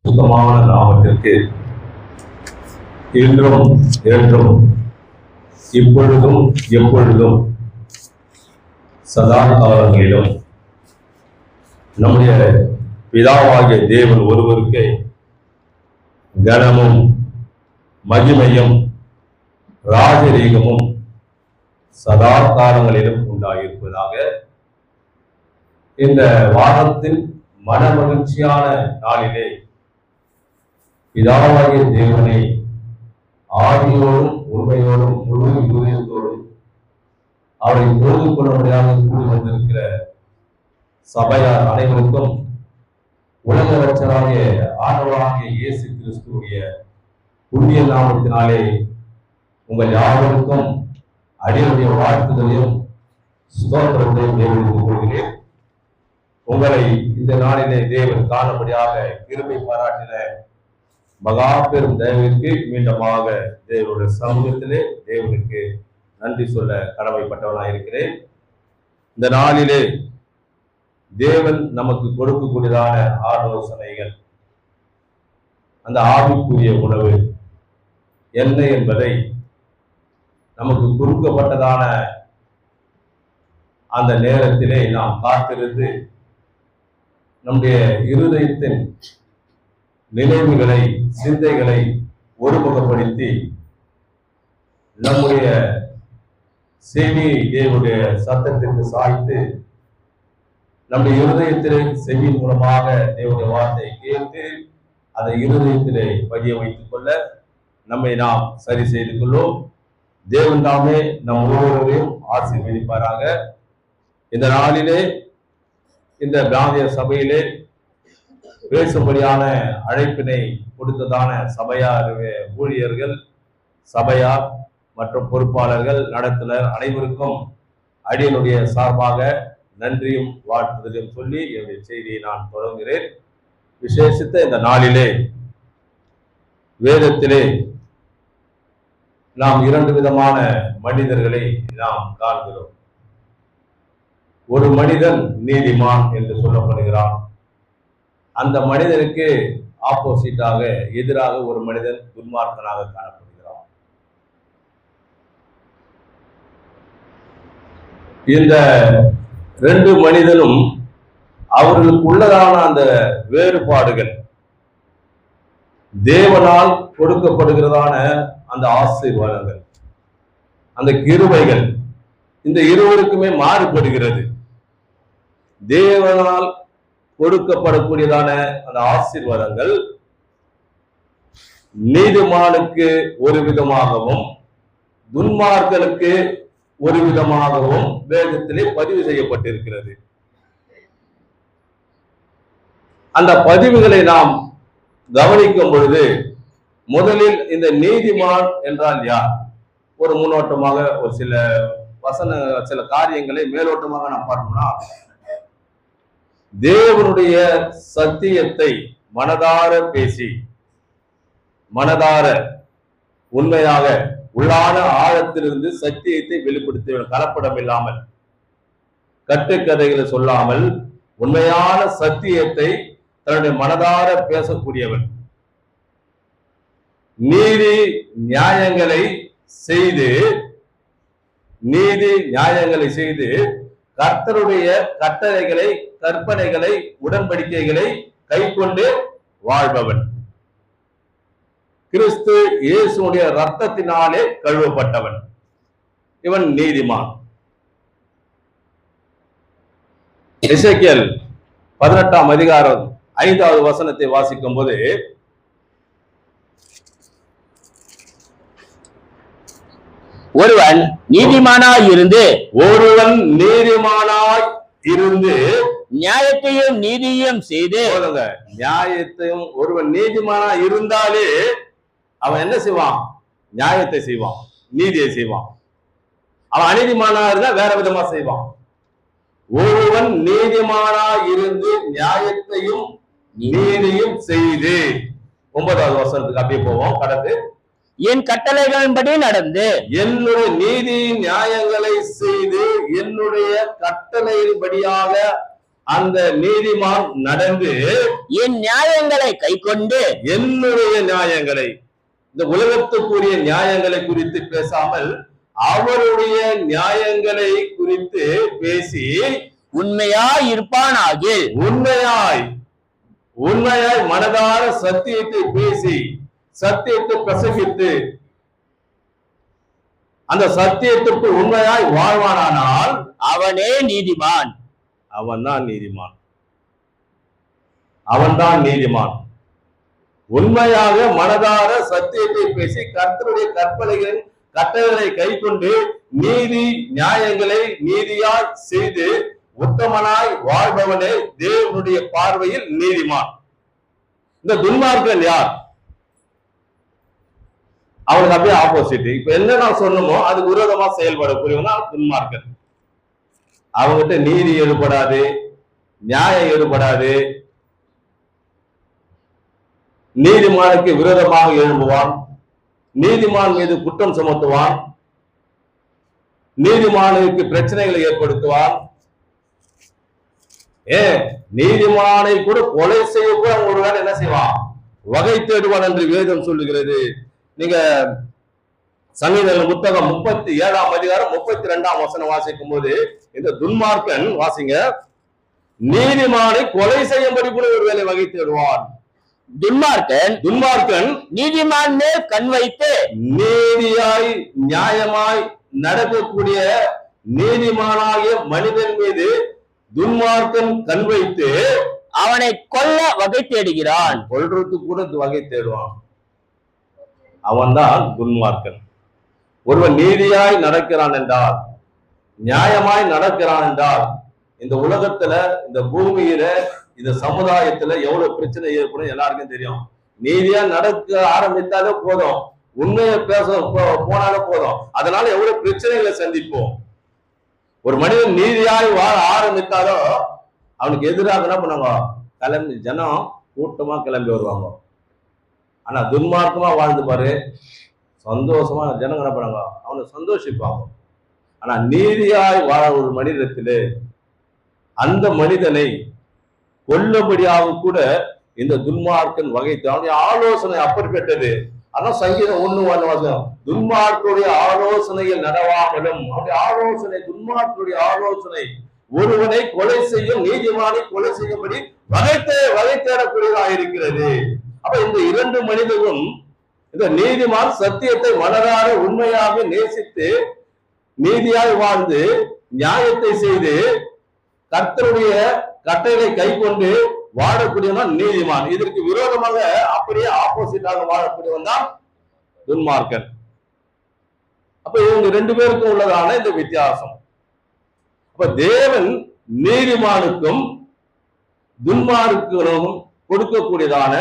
சுத்தமான நாமத்திற்கு இன்றும் என்றும் இப்பொழுதும் எப்பொழுதும் சதா காலங்களிலும் நம்முடைய பிதாவாகிய தேவன் ஒருவருக்கு கனமும் மகிமையும் ராஜரீகமும் சதா காலங்களிலும் உண்டாயிருப்பதாக. இந்த வாரத்தின் மன மகிழ்ச்சியான நாளிலே பிதாவாகிய தேவனை ஆதியோடும் உண்மையோடும் முழு இதயத்தோடும் அவரை தொழுது கொள்ளும்படியாக கூடி வந்திருக்கிற சபையார் அனைவருக்கும் உலக ரட்சகராகிய ஆண்டவராகிய இயேசு கிறிஸ்துவுடைய புண்ணிய நாமத்தினாலே உங்கள் யாவருக்கும் அடியுடைய வாழ்த்துதலையும் ஸ்தோத்திரத்தையும் ஏற்படுத்திக் கொள்கிறேன். உங்களை இந்த நாளிலே தேவன் காணும்படியாக கிருபை பாராட்டின மகா பெரும் தேவனுக்கு மீண்டுமாக தேவனுடைய சமூகத்திலே தேவனுக்கு நன்றி சொல்ல கடமைப்பட்டவனாக இருக்கிறேன். இந்த நாளிலே தேவன் நமக்கு கொடுக்கக்கூடியதான ஆலோசனைகள், அந்த ஆவிக்குரிய உணவு என்ன என்பதை நமக்கு கொடுக்கப்பட்டதான அந்த நேரத்திலே நாம் காத்திருந்து நம்முடைய இருதயத்தின் நினைவுகளை, சிந்தைகளை ஒருமுகப்படுத்தி நம்முடைய செவி தேவனுடைய சத்தத்திற்கு சாய்த்து நம்முடைய இருதயத்திலே செவியின் மூலமாக தேவனுடைய வார்த்தையை கேட்டு அதை இருதயத்திலே பதிய வைத்துக் கொள்ள நம்மை நாம் சரி செய்து கொள்வோம். தேவன் தாமே நம் ஒவ்வொருவரையும் ஆசீர்வதிப்பாராக. இந்த நாளிலே இந்த பிராந்திய சபையிலே பேசும்படியான அழைப்பினை கொடுத்ததான சபையார் ஊழியர்கள், சபையார் மற்றும் பொறுப்பாளர்கள், நடத்துனர் அனைவருக்கும் அடியனுடைய சார்பாக நன்றியும் வாழ்த்துதலையும் சொல்லி என்னுடைய செய்தியை நான் தொடங்குகிறேன். விசேஷித்த இந்த நாளிலே வேதத்திலே நாம் இரண்டு விதமான மனிதர்களை நாம் காண்கிறோம். ஒரு மனிதன் நீதிமான் என்று சொல்லப்படுகிறான். அந்த மனிதனுக்கு ஆப்போசிட்டாக, எதிராக ஒரு மனிதன் துன்மார்க்கனாக காணப்படுகிறான். இந்த ரெண்டு மனிதனும் அவர்களுக்கு உள்ளதான அந்த வேறுபாடுகள், தேவனால் கொடுக்கப்படுகிறதான அந்த ஆசீர்வாதங்கள், அந்த கிருபைகள் இந்த இருவருக்குமே மாறுபடுகிறது. தேவனால் கொடுக்கப்படக்கூடியதான அந்த ஆசீர்வாதங்கள் நீதிமானுக்கு ஒரு விதமாகவும் துன்மார்களுக்கு ஒரு விதமாகவும் வேதத்திலே பதிவு செய்யப்பட்டிருக்கிறது. அந்த பதிவுகளை நாம் கவனிக்கும் பொழுது முதலில் இந்த நீதிமான் என்றால் யார்? ஒரு முன்னோட்டமாக ஒரு சில காரியங்களை மேலோட்டமாக நாம் பார்க்கணும்னா, தேவனுடைய சத்தியத்தை மனதார பேசி, மனதார உண்மையாக உள்ளான ஆழத்திலிருந்து சத்தியத்தை வெளிப்படுத்த, கலப்படம் இல்லாமல், கட்டுக்கதைகளை சொல்லாமல் உண்மையான சத்தியத்தை தன்னுடைய மனதார பேசக்கூடியவன், நீதி நியாயங்களை செய்து கர்த்தருடைய கட்டளைகளை, கற்பனைகளை, உடன்படிக்கைகளை கைக்கொண்டு வாழ்பவன், கிறிஸ்து இயேசுடைய ரத்தத்தினாலே கழுவப்பட்டவன், இவன் நீதிமான். எசேக்கியேல் 18ஆம் அதிகாரம் 5வது வசனத்தை வாசிக்கும் போது, ஒருவன் நீதிமானாய் இருந்து நியாயத்தையும் நீதியையும் செய்து, நியாயத்தையும், ஒருவன் நீதிமானா இருந்தாலே அவன் என்ன செய்வான்? நியாயத்தை செய்வான், நீதியை செய்வான். அவன் அநீதிமானா இருந்தா வேற விதமா செய்வான். ஒருவன் நீதிமானா இருந்து நியாயத்தையும் நீதியும் செய்து, 9வது வசனத்துக்கு அப்படியே போவோம். கடந்து, என் கட்டளைகளின்படி நடந்து என்னுடைய நீதி நியாயங்களை செய்து என்னுடைய கட்டளையின்படியாக அந்த நீதிமான் நடந்து என் நியாயங்களை கைக்கொண்டு என்னுடைய நியாயங்களை, இந்த உலகத்துக்குரிய நியாயங்களை குறித்து பேசாமல் அவருடைய நியாயங்களை குறித்து பேசி உண்மையாய் இருப்பானாகில் உண்மையாய் மனதார சத்தியத்தை பேசி சத்தியத்தை பிரசங்கித்து அந்த சத்தியத்திற்கு உண்மையாய் வாழ்வானானால் அவனே நீதிமான். அவன்தான் நீதிமான். உண்மையாக மனதார சத்தியத்தை பேசி கர்த்தருடைய கற்பனைகளின் கட்டளைகளை கைக்கொண்டு நீதி நியாயங்களை நீதியாய் செய்து உத்தமனாய் வாழ்பவனே தேவனுடைய பார்வையில் நீதிமான். இந்த துன்மார்க்கன் யார்? அவனுக்கு அப்படியே ஆப்போசிட். இப்ப என்ன நான் சொன்னமோ அதுக்கு விரோதமா செயல்படக்கூடியவன் தான் துன்மார்க்கன். அவங்ககிட்ட நீதி ஈடுபடாது, நியாயம் ஈடுபடாது, நீதிமானுக்கு விரோதமாக எழும்புவான், நீதிமான் மீது குற்றம் சுமத்துவான், நீதிமானுக்கு பிரச்சனைகளை ஏற்படுத்துவான். நீதிமானை கூட கொலை செய்ய கூட ஒரு வேலை என்ன செய்வான், வகை தேடுவான் என்று வேதம் சொல்லுகிறது. நீங்க சங்கீதங்கள் புத்தகம் 37ஆம் அதிகாரம் 32ஆம் வசனம் வாசிக்கும் போது இந்த துன்மார்க்கன் வாசிங்க, நீதிமானை கொலை செய்யும்படி கூட ஒரு வேலை வகை தேடுவான். துன்மார்க்கன் நீதிமான் மேல் கண் வைத்து நீதியாய் நியாயமாய் நடக்கக்கூடிய நீதிமானாகிய மனிதன் மீது துன்மார்க்கன் கண் வைத்து அவனை கொல்ல வகை தேடுகிறான். கொல்றதுக்கு கூட வகை தேடுவான். அவன்தான் துன்மார்க்கன். ஒருவன் நீதியாய் நடக்கிறான் என்றால், நியாயமாய் நடக்கிறான் என்றால், இந்த உலகத்துல, இந்த பூமியில, இந்த சமுதாயத்துல எவ்வளவு பிரச்சனை ஏற்படும் எல்லாருக்கும் தெரியும். நீதியா நடக்க ஆரம்பித்தாலே போதும், உண்மையை பேச போனாலே போதும், அதனால எவ்வளவு பிரச்சனைகளை சந்திப்போம். ஒரு மனிதன் நீதியாய் வாழ ஆரம்பித்தாலோ அவனுக்கு எதிராக என்ன பண்ணுவாங்க, கிளம்பி ஜனம் கூட்டமா கிளம்பி வருவாங்க. ஆனா துன்மார்க்கமா வாழ்ந்து பாரு, சந்தோஷமா ஜனங்க என்ன பண்ணாங்க, அவனை சந்தோஷிப்பாங்க. ஆனா நீதியாய் வாழ ஒரு மனிதத்திலே அந்த மனிதனை கொல்லும்படியாக கூட இந்த துன்மார்க்கன் வகைத்து அவனுடைய ஆலோசனை அப்படிப்பட்டது. ஆனா சங்கீதம் 1:1 துன்மார்க்கருடைய ஆலோசனையில் நடவாமலும், அவருடைய ஆலோசனை, துன்மார்க்கருடைய ஆலோசனை ஒருவனை கொலை செய்யும், நீதிமானை கொலை செய்யும்படி வகை தேடக்கூடியதாக இருக்கிறது. அப்ப இந்த இரண்டு மனிதரும், இந்த நீதிமான் சத்தியத்தை மனதார உண்மையாக நேசித்து நீதியாய் வாழ்ந்து நியாயத்தை செய்து கர்த்தருடைய கட்டளை கை கொண்டு வாழக்கூடியவன் நீதிமான். இதற்கு விரோதமாக அப்படியே ஆப்போசிட்டாக வாழக்கூடியவன் தான் துன்மார்க்கன். அப்ப இவங்க ரெண்டு பேருக்கும் உள்ளதான இந்த வித்தியாசம். அப்ப தேவன் நீதிமானுக்கும் துன்மார்க்கனும் கொடுக்கக்கூடியதான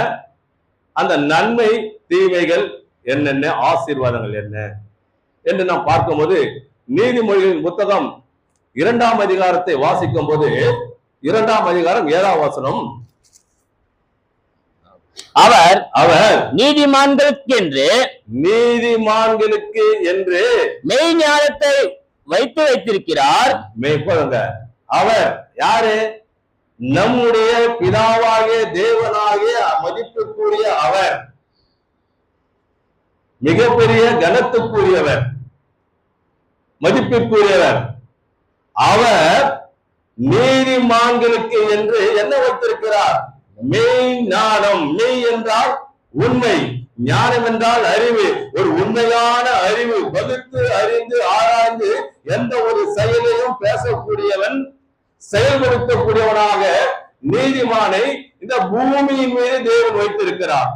அந்த நன்மை தீமைகள் என்னென்ன, ஆசீர்வாதங்கள் என்ன என்று நாம் பார்க்கும்போது, நீதிமொழிகளின் புத்தகம் 2ஆம் அதிகாரத்தை வாசிக்கும் போது 2ஆம் அதிகாரம் 7ஆம் வசனம், அவர் நீதிமான்களுக்கு என்று மெய் ஞானத்தை வைத்திருக்கிறார். அவர் யாரு? நம்முடைய பிதாவாகிய தேவனாகிய மதிப்புக்குரிய அவர், மிகப்பெரிய கனத்துக்குரியவர், மதிப்பிற்குரியவர். அவர் நீதிமான்களுக்கு என்று என்ன வைத்திருக்கிறார்? மெய் ஞானம். மெய் என்றால் உண்மை, ஞானம் என்றால் அறிவு. ஒரு உண்மையான அறிவு, பகுத்து அறிந்து ஆராய்ந்து எந்த ஒரு செயலையும் பேசக்கூடியவன், செயல்படுத்தக்கூடியவனாக நீதிமானை இந்த பூமியின் மீது தேவன் வைத்திருக்கிறார்.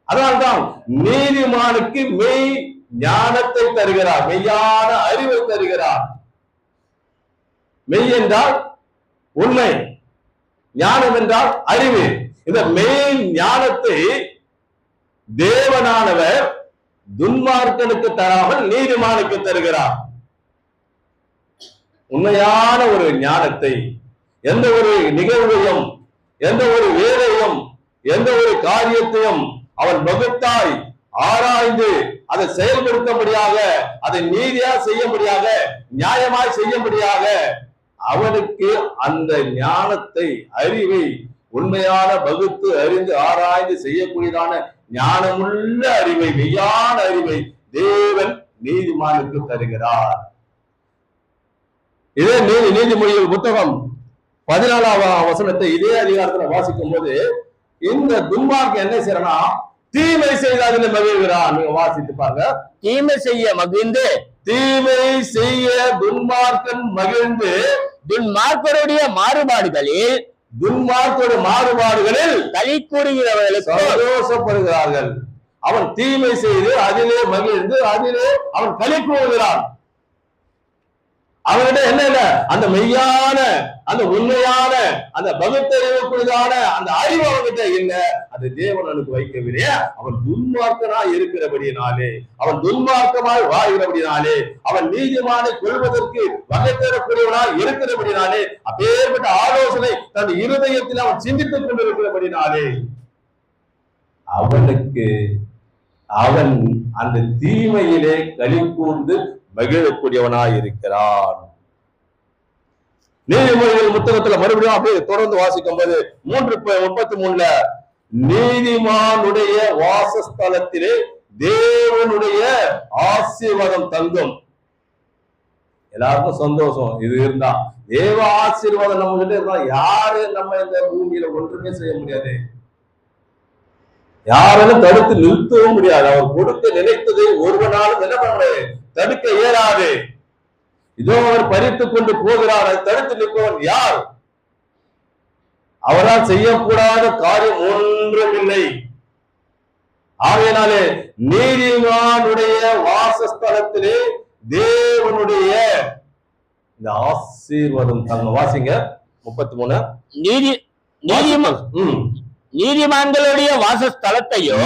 அதனால்தான் நீதிமானுக்கு மெய் ஞானத்தை தருகிறார், மெய்யான அறிவை தருகிறார். மெய் என்றால் உண்மை, ஞானம் என்றால் அறிவு. இந்த மெய் ஞானத்தை தேவனானவர் துன்மார்க்கனுக்கு தராமல் நீதிமானுக்கு தருகிறார். உண்மையான ஒரு ஞானத்தை, எந்த ஒரு நிகழ்வையும், எந்த ஒரு வேலையும், எந்த ஒரு காரியத்தையும் அவன் பகுத்தாய் ஆராய்ந்து அதை செயல்படுத்தபடியாக, அதை நீதியா செய்யும்படியாக, நியாயமாய் செய்யும்படியாக அவனுக்கு அந்த ஞானத்தை, அறிவை உண்மையான வகுத்து அறிந்து ஆராய்ந்து செய்யக்கூடியதான ஞானமுள்ள அறிவை, மெய்யான அறிவை தேவன் நீதிமானுக்கு தருகிறார். இதே நீதிமொழிகள் புத்தகம் 14ஆம் வசனத்தை இதே அதிகாரத்துல வாசிக்கும் போது இந்த துன்மார்க்கன் என்ன செய்யறா, தீமை செய்தாதில் மகிழ்கிறான். நீங்க வாசித்து பாருங்க. தீமை செய்ய மகிழ்ந்து, தீமை செய்ய துன்மார்க்கன் மகிழ்ந்து, துன்மார்க்கருடைய மாறுபாடுகளில் களி கூறுகிறவர்களுக்கு சந்தோஷப்படுகிறார்கள். அவன் தீமை செய்து அதிலே மகிழ்ந்து அதிலே அவன் களி கூறுகிறான். அவன்கிட்ட என்ன இல்ல, அந்த மெய்யான, அந்த உண்மையான, அந்த பகுத்தறிவுக்குரியதான அந்த அறிவு அவன்கிட்ட இல்ல. அது தேவன் அவனுக்கு வைக்கவில்லை. அவன் துன்மார்க்கனாய் இருக்கிறபடினாலே, அவன் துன்மார்க்கமாய் வாழ்கிறபடினாலே, அவன் நீதிமானை கொள்வதற்கு வகை தரக்கூடியவனாய் இருக்கிறபடினாலே, அப்பேற்பட்ட ஆலோசனை தன் இருதயத்தில் அவன் சிந்தித்துக் கொண்டிருக்கிறபடினாலே அவனுக்கு அவன் அந்த தீமையிலே களி கூர்ந்து மகிழக்கூடியவனாய் இருக்கிறான். நீதிமொழிகள் புத்தகத்துல மறுபடியும் அப்படியே தொடர்ந்து வாசிக்கும் போது 3:33 நீதிமானுடைய வாசஸ்தலத்திலே தேவனுடைய ஆசீர்வாதம் தங்கும். எல்லாருக்கும் சந்தோஷம். இது இருந்தா தேவ ஆசீர்வாதம் நம்ம கிட்ட இருந்தா யாரு நம்ம இந்த பூமியில ஒன்றுமே செய்ய முடியாது. யாராலும் தடுத்து நிறுத்தவும் முடியாது. அவர் கொடுக்க நினைத்ததை ஒருவனாலும் என்ன பண்ண தடுக்க இயலாது. இதோ அவர் பறித்துக் கொண்டு போகிறார். அதை தடுத்து நிற்பவன் யார்? அவரால் செய்யக்கூடாத காரியம் ஒன்றும் இல்லை. ஆகையினாலே நீதிமானுடைய வாசஸ்தலத்திலே தேவனுடைய இந்த ஆசீர்வாதம் தங்க. வாசிங்க 33. நீதிமான்களுடைய வாசஸ்தலத்தையோ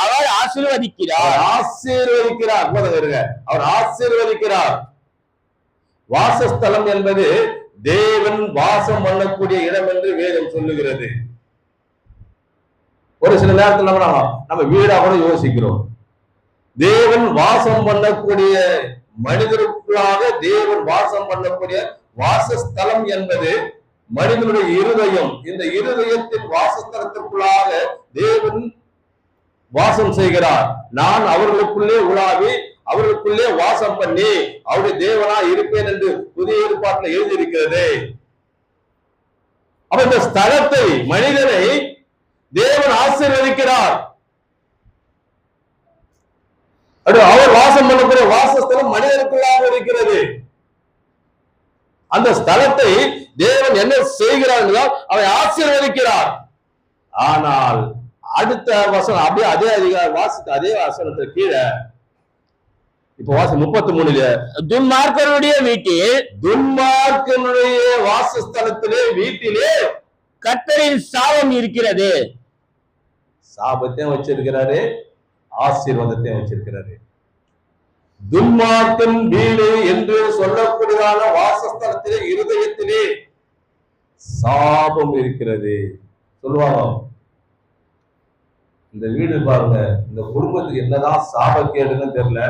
அவர் ஆசீர்வதிக்கிறார். அவர் ஆசீர்வதிக்கிறார். வாசஸ்தலம் என்பது தேவன் வாசம் பண்ணக்கூடிய இடம் என்று வேதம் சொல்லுகிறது. ஒரு சில நேரத்தில் நம்ம வீடா கூட யோசிக்கிறோம். தேவன் வாசம் பண்ணக்கூடிய மனிதருக்குள்ளாக தேவன் வாசம் பண்ணக்கூடிய வாசஸ்தலம் என்பது மனிதனுடைய இருதயம். இந்த இருதயத்தின் வாசஸ்தலத்திற்குள்ளாக தேவன் வாசம் செய்கிறார். நான் அவர்களுக்குள்ளே உலாவி அவர்களுக்குள்ளே வாசம் பண்ணி அவருடைய தேவனா இருப்பேன் என்று புதிய ஏற்பாட்டில் எழுதியிருக்கிறது. அப்ப இந்த ஸ்தலத்தை, மனிதனை தேவன் ஆசீர்வதிக்கிறார். அவர் வாசம் பண்ணக்கூடிய வாசஸ்தலம் மனிதனுக்குள்ளாக இருக்கிறது. அந்த ஸ்தலத்தை தேவன் என்ன செய்கிறார் என்றால் அவரை ஆசீர்வதிக்கிறார். ஆனால் அடுத்த வசனம் அப்படியே அதே அதிகாரம் வாசித்த அதே வசனத்துக்கு கீழே இப்ப வாசி 33 துன்மார்க்கருடைய வீட்டில், துன்மார்க்கனுடைய வாசஸ்தலத்திலே வீட்டிலே கர்த்தரின் சாபம் இருக்கிறது. சாபத்தையும் வச்சிருக்கிறாரு, ஆசீர்வாதத்தையும் வச்சிருக்கிறாரு. துன்மார்க்கன் வீடு என்று சொல்லக்கூடியதான வாசஸ்தலத்திலே இருதயத்திலே சாபம் இருக்கிறது சொல்லுவாங்க. இந்த வீடு பாருங்க, இந்த குடும்பத்துக்கு என்னதான் சாபக்கேடுன்னு தெரியல,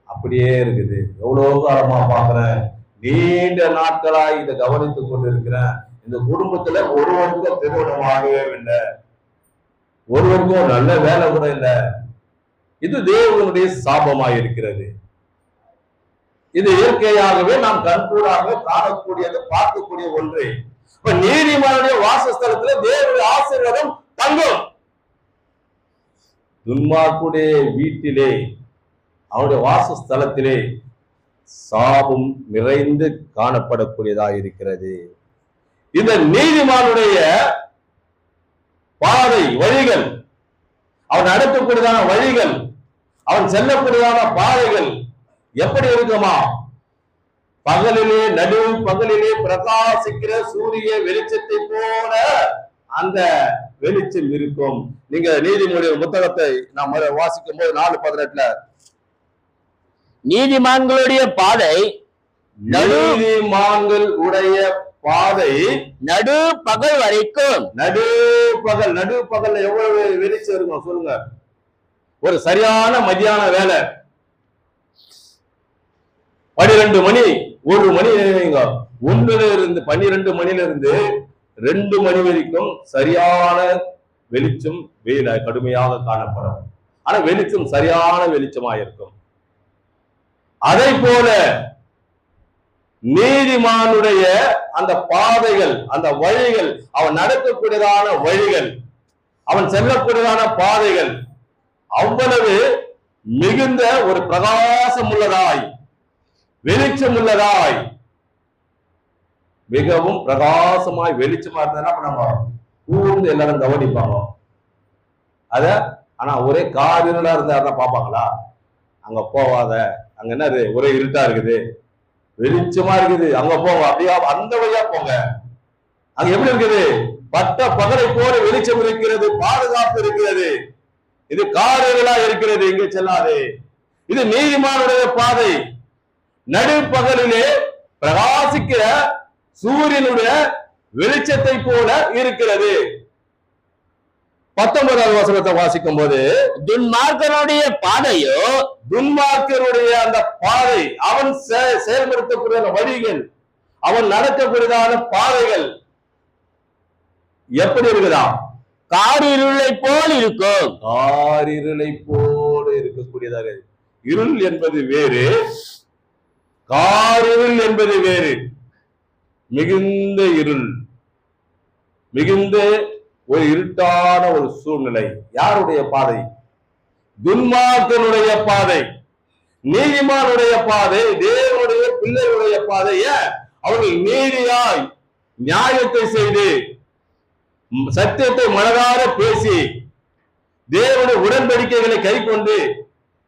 அப்படியே இருக்குது. எவ்வளவு காலமா பாக்குறேன், நீண்ட நாட்களாய் இதை கவனித்துக் கொண்டு இருக்கிறேன். இந்த குடும்பத்துல ஒருவருக்கும் திருமணமாகவே இல்லை, ஒருவருக்கும் நல்ல வேலை கூட இல்லை. இது தேவனுடைய சாபமாய் இருக்கிறது. இது இயற்கையாகவே நாம் கண்கூடாக காணக்கூடியது, பார்க்கக்கூடிய ஒன்று. இப்ப நீதிமானுடைய வாசஸ்தலத்துல தேவனுடைய ஆசீர்வாதம் தங்கும். துன்மார்க்குடைய வீட்டிலே, அவனுடைய வாசஸ்தலத்திலே சாபம் நிறைந்து காணப்படக்கூடியதாக இருக்கிறது. இந்த நீதிமானுடைய பாதை, வழிகள், அவன் நடக்கக்கூடியதான வழிகள், அவன் செல்லக்கூடியதான பாதைகள் எப்படி இருக்குமா? பகலிலே, நடு பகலிலே பிரகாசிக்கிற சூரிய வெளிச்சத்தை போல அந்த வெளிச்சம் இருக்கும். நீங்க நீதிமொழி புத்தகத்தை நாம் வாசிக்கும் போது 4:18 நீதிமான்களுடைய பாதை, நீதிமான்கள் உடைய பாதை நடு பகல் வரைக்கும். நடு பகல் எவ்வளவு வெளிச்சம் இருக்கும் சொல்லுங்க. ஒரு சரியான மதியான வேலை, 12 மணி 1 மணி 12 மணில இருந்து 2 மணி வரைக்கும் சரியான வெளிச்சம், வெயில் கடுமையாக காணப்படும். ஆனா வெளிச்சம் சரியான வெளிச்சமா இருக்கும். அதை போல நீதிமானுடைய அந்த பாதைகள், அந்த வழிகள், அவன் நடக்கக்கூடியதான வழிகள், அவன் செல்லக்கூடியதான பாதைகள் அவ்வளவு மிகுந்த ஒரு பிரகாசம் உள்ளதாய், வெளிச்சம் உள்ளதாய், மிகவும் பிரகாசமாய் வெளிச்சமா இருந்தா நம்ம கூர்ந்து எல்லாரும் கவனிப்பாங்க அத. ஆனா ஒரே காரிருளா இருந்தா பாப்பாங்களா? அங்க போவாத, அங்க என்ன ஒரே இருட்டா இருக்குது, வெளிச்சமா இருக்குது, அங்க போங்க, அப்படியா அந்த வழியா போங்க. அங்க எப்படி இருக்குது? பட்ட பகலை போல வெளிச்சம் இருக்கிறது, பாதுகாப்பு இருக்கிறது. இது காரிருளா இருக்கிறது, இங்க செல்லாது. இது நீதிமானுடைய பாதை. நடுப்பகலிலே பிரகாசிக்கிற சூரியனுடைய வெளிச்சத்தை போல இருக்கிறது. 19வது வசனத்தை வாசிக்கும் போது, துன்மார்க்கனுடைய பாதையோ, துன்மார்க்கனுடைய அந்த பாதை, அவன் செயல்படுத்தக்கூடிய வழிகள், அவன் நடக்கக்கூடியதான பாதைகள் எப்படி இருக்குதா? காரிருளை போல் இருக்கும். காரிருளை போல இருக்கக்கூடியதாக. இருள் என்பது வேறு, காரிருள் என்பது வேறு. மிகுந்த இருள், மிகுந்த ஒரு இருட்டான ஒரு சூழ்நிலை. யாருடைய பாதை? துன்மார்க்கனுடைய பாதை. நீதிமானுடைய பாதை, தேவனுடைய பிள்ளைகளுடைய பாதை. அவர்கள் நீதியாய் நியாயத்தை செய்து, சத்தியத்தை மனதார பேசி, தேவனுடைய உடன்படிக்கைகளை கை கொண்டு,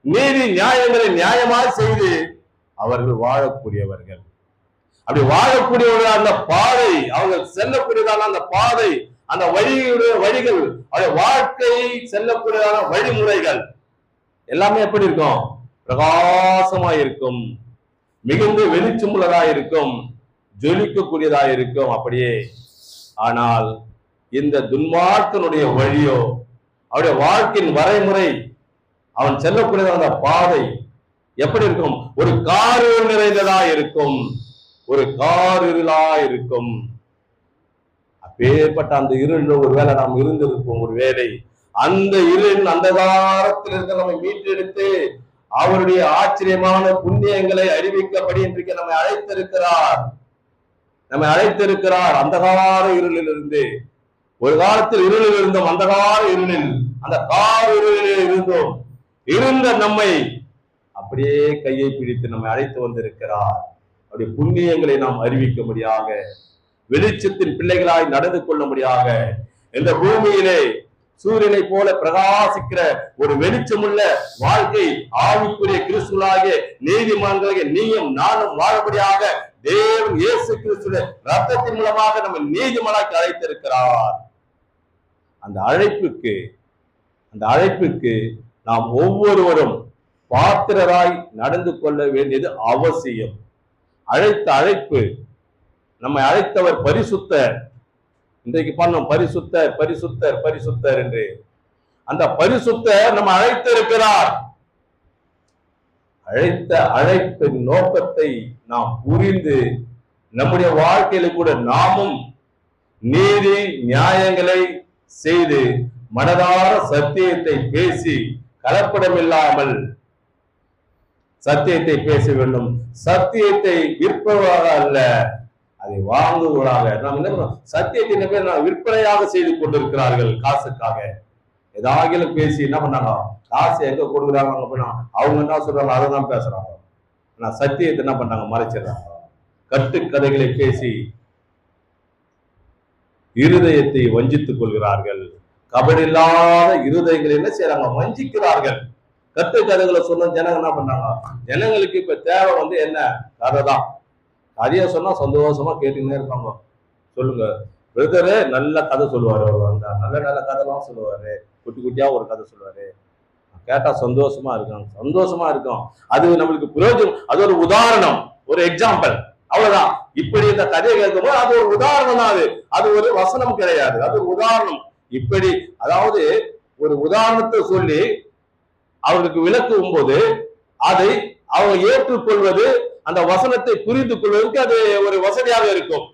நீதி நியாயங்களை நியாயமாக செய்து அவர்கள் வாழக்கூடியவர்கள். அப்படி வாழக்கூடியவர்கள் அந்த பாதை, அவர்கள் செல்லக்கூடியதான அந்த பாதை, அந்த வழிகள், வாழ்க்கை செல்லக்கூடியதான வழிமுறைகள் எல்லாமே எப்படி இருக்கும்? பிரகாசமா இருக்கும், மிகுந்த வெளிச்சமுள்ளதா இருக்கும், ஜொலிக்கக்கூடியதா இருக்கும். அப்படியே ஆனால் இந்த துன்மார்க்கனுடைய வழியோ, அவருடைய வாழ்க்கையின் வரைமுறை, அவன் செல்லக்கூடிய அந்த பாதை எப்படி இருக்கும்? ஒரு காரிருள் நிறைந்ததா இருக்கும், ஒரு காரிருளா இருக்கும். அப்பேற்பட்ட அந்த இருள் ஒருவேளை நாம் இருந்திருப்போம். ஒருவேளை அந்த இருளின் அந்தகாரத்தில் இருக்க நம்மை மீட்டெடுத்து அவருடைய ஆச்சரியமான புண்ணியங்களை அறிவிக்கப்படி இன்றைக்கு நம்மை அழைத்திருக்கிறார். அந்தகார இருளில் இருந்து, ஒரு காலத்தில் இருளில் இருந்தோம், அந்தகார இருளில், அந்த கார் இருளில் இருந்தோம். இருந்த நம்மை அப்படியே கையை பிடித்து நம்மை அழைத்து வந்திருக்கிறார். அவருடைய புண்ணியங்களை நாம் அறிவிக்கும்படியாக, வெளிச்சத்தின் பிள்ளைகளாய் நடந்து கொள்ளும்படியாக, இந்த பூமியிலே சூரியனை போல பிரகாசிக்கிற ஒரு வெளிச்சமுள்ள வாழ்க்கை, ஆவிக்குரிய கிறிஸ்துவாகிய நீதிமான்களாகிய நீயும் நானும் வாழபடியாக தேவன் இயேசு கிறிஸ்துவின் ரத்தத்தின் மூலமாக நம்ம நீதிமானாக்கி அழைத்திருக்கிறார். அந்த அழைப்புக்கு நாம் ஒவ்வொருவரும் பாத்திரராய் நடந்து கொள்ள வேண்டியது அவசியம். அழைப்பு, நம்மை அழைத்தவர் பரிசுத்தர். இன்றைக்கு பண்ணோம் பரிசுத்தர் பரிசுத்தர் பரிசுத்தர் என்று. அந்த பரிசுத்தர் நம்ம அழைத்திருக்கிறார். அழைப்பின் நோக்கத்தை நாம் புரிந்து நம்முடைய வாழ்க்கையில கூட நாமும் நீதி நியாயங்களை செய்து மனதார சத்தியத்தை பேசி, கலப்படமில்லாமல் சத்தியத்தை பேச வேண்டும். சத்தியத்தை விற்பவராக அல்ல, அதை வாங்குவதாக. நாம் என்ன சத்தியத்தின் பேர் விற்பனையாக செய்து கொண்டிருக்கிறார்கள். காசுக்காக ஏதாகிலும் பேசி என்ன பண்ணாங்க, காசு எங்க கொடுக்குறாங்க அவங்க என்ன சொல்றாங்க அதை தான் பேசுறாங்க. ஆனா சத்தியத்தை என்ன பண்ணாங்க, மறைச்சிடறாங்க. கட்டுக்கதைகளை பேசி இருதயத்தை வஞ்சித்துக் கொள்கிறார்கள். கபடில்லாத இருதயங்களை என்ன செய்யறாங்க, வஞ்சிக்கிறார்கள். கட்டுக்கதைகளை சொன்ன ஜனங்க என்ன பண்ணாங்க, ஜனங்களுக்கு இப்ப தேவை என்ன, கதை தான். கதையை சொன்னா சந்தோஷமா கேட்டுக்கிட்டே இருப்பாங்க. சொல்லுங்க பிரதரு, நல்ல கதை சொல்லுவாரு, அவர் வந்தா நல்ல நல்ல கதைலாம் சொல்லுவாரு, குட்டி குட்டியா ஒரு கதை சொல்லுவாரு, கேட்டா சந்தோஷமா இருக்கும். அது நம்மளுக்கு பிரயோஜனம். அது ஒரு உதாரணம், ஒரு எக்ஸாம்பிள், அவ்வளவுதான். இப்படி இந்த கதையை கேட்கும்போது அது ஒரு உதாரணம் தான். அது ஒரு வசனம் கிடையாது, அது ஒரு உதாரணம். இப்படி அதாவது ஒரு உதாரணத்தை சொல்லி அவர்களுக்கு விளக்கும் போது அதை அவங்க ஏற்றுக்கொள்வது, அந்த வசனத்தை புரிந்து கொள்வதற்கு அது ஒரு வசதியாக இருக்கும்.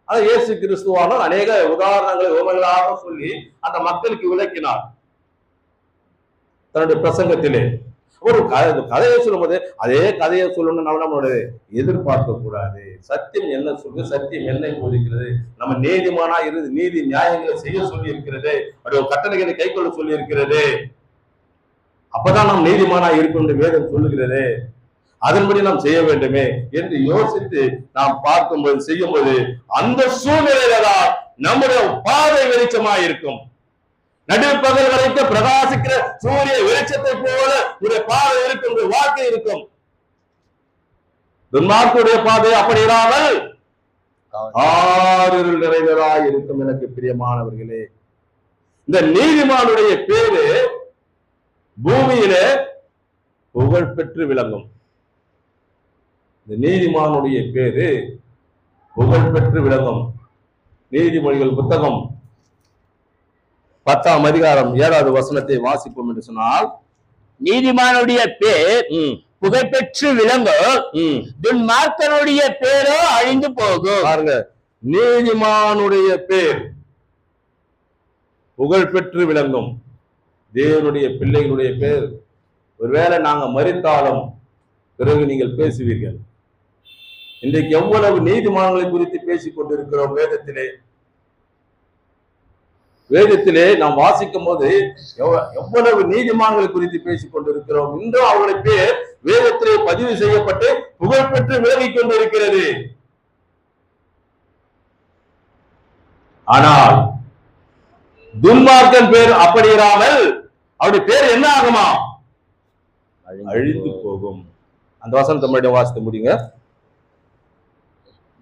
அது இயேசு கிறிஸ்துவானவர் அநேக உதாரணங்களை உவமைகளாக சொல்லி அந்த மக்களுக்கு விளக்கினார் தன்னுடைய பிரசங்கத்திலே. ஒரு கதையை சொல்லும்போது அதே கதையை சொல்லணும்னு நம்மளுடைய எதிர்பார்க்க கூடாது. சத்தியம் என்ன சொல்லுது, சத்தியம் என்ன போதிக்கிறது, நம்ம நீதிமானா இருந்து நீதி நியாயங்களை செய்ய சொல்லி இருக்கிறது, அப்படி ஒரு கட்டளைகளை கை கொள்ள சொல்லி இருக்கிறது. அப்பதான் நாம் நீதிமானா இருக்கும் வேதம் சொல்லுகிறது. அதன்படி நாம் செய்ய வேண்டுமே என்று யோசித்து நாம் பார்க்கும்போது செய்யும்போது அந்த சூழ்நிலையில தான் நம்முடைய பாதை வெளிச்சமா இருக்கும். நடுப்பகல் வரைக்கும் பிரகாசிக்கிற சூரிய வெளிச்சத்தை போல உடைய பாதை இருக்கும், வாழ்க்கை இருக்கும். துன்மார்க்குடைய பாதை அப்படி இல்லாமல் ஆறுதல் நிறைந்ததாய் இருக்கும். எனக்கு பிரியமானவர்களே, இந்த நீதிமானுடைய பேரு பூமியிலே புகழ் பெற்று விளங்கும். இந்த நீதிமானுடைய பேரு புகழ் பெற்று விளங்கும். நீதிமொழிகள் புத்தகம் 10ஆம் அதிகாரம் 7வது வசனத்தை வாசிப்போம் என்று சொன்னால், நீதிமானுடைய பேர் புகழ்பெற்று விளங்கும், துன்மார்க்கனுடைய பேரோ அழிந்து போகும். பாருங்க, நீதிமானுடைய பேர் புகழ் பெற்று விளங்கும். தேவனுடைய பிள்ளைகளுடைய பேர் ஒருவேளை நாங்க மரித்தாலும் பிறகு நீங்கள் பேசுவீர்கள். இன்றைக்கு எவ்வளவு நீதிமான்களை குறித்து பேசிக் கொண்டிருக்கிறோம். வேதத்திலே நாம் வாசிக்கும் போது எவ்வளவு நீதிமான்களை குறித்து பேசிக் கொண்டிருக்கிறோம். இன்றும் அவருடைய பேர் வேதத்திலே பதிவு செய்யப்பட்டு புகழ் பெற்று விலகிக் கொண்டிருக்கிறது. ஆனால் துன்மார்க்கன் பேர் அப்படி இராமல் அவருடைய பேர் என்ன ஆகுமா? அழிந்து போகும். அந்த வசனத்தை மறுபடியும் வாசித்து முடியுங்க.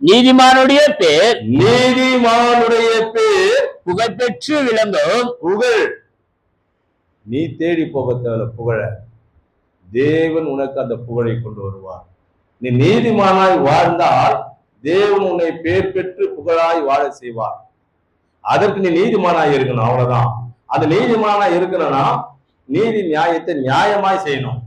நீதிமானுடைய பேர் புகழ்பெற்று விளங்கும். புகழ் நீ தேடி போக தேவை. புகழ தேவன் உனக்கு அந்த புகழை கொண்டு வருவார். நீ நீதிமானாய் வாழ்ந்தால் தேவன் உன்னை பேர் பெற்று புகழாய் வாழ செய்வார். அதற்கு நீ நீதிமானாய் இருக்கணும், அவ்வளவுதான். அந்த நீதிமானாய் இருக்கணும்னா நீதி நியாயத்தை நியாயமாய் செய்யணும்.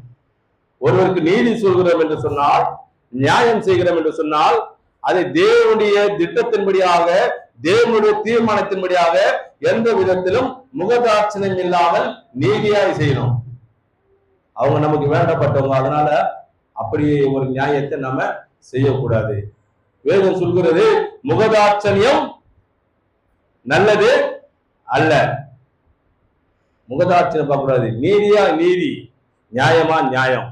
ஒருவருக்கு நீதி சொல்கிறோம் என்று சொன்னால், நியாயம் செய்கிறோம் என்று சொன்னால், அதை தேவனுடைய திட்டத்தின்படியாக, தேவனுடைய தீர்மானத்தின்படியாக எந்த விதத்திலும் முகதாட்சணம் இல்லாமல் நீதியாய் செய்யணும். அவங்க நமக்கு வேண்டப்பட்டவங்க, அதனால அப்படி ஒரு நியாயத்தை நம்ம செய்யக்கூடாது. வேதம் சொல்கிறது முகதாட்சணியம் நல்லது அல்ல. முகதாட்சணியம் பார்க்கக்கூடாது. நீதியா நீதி, நியாயமா நியாயம்.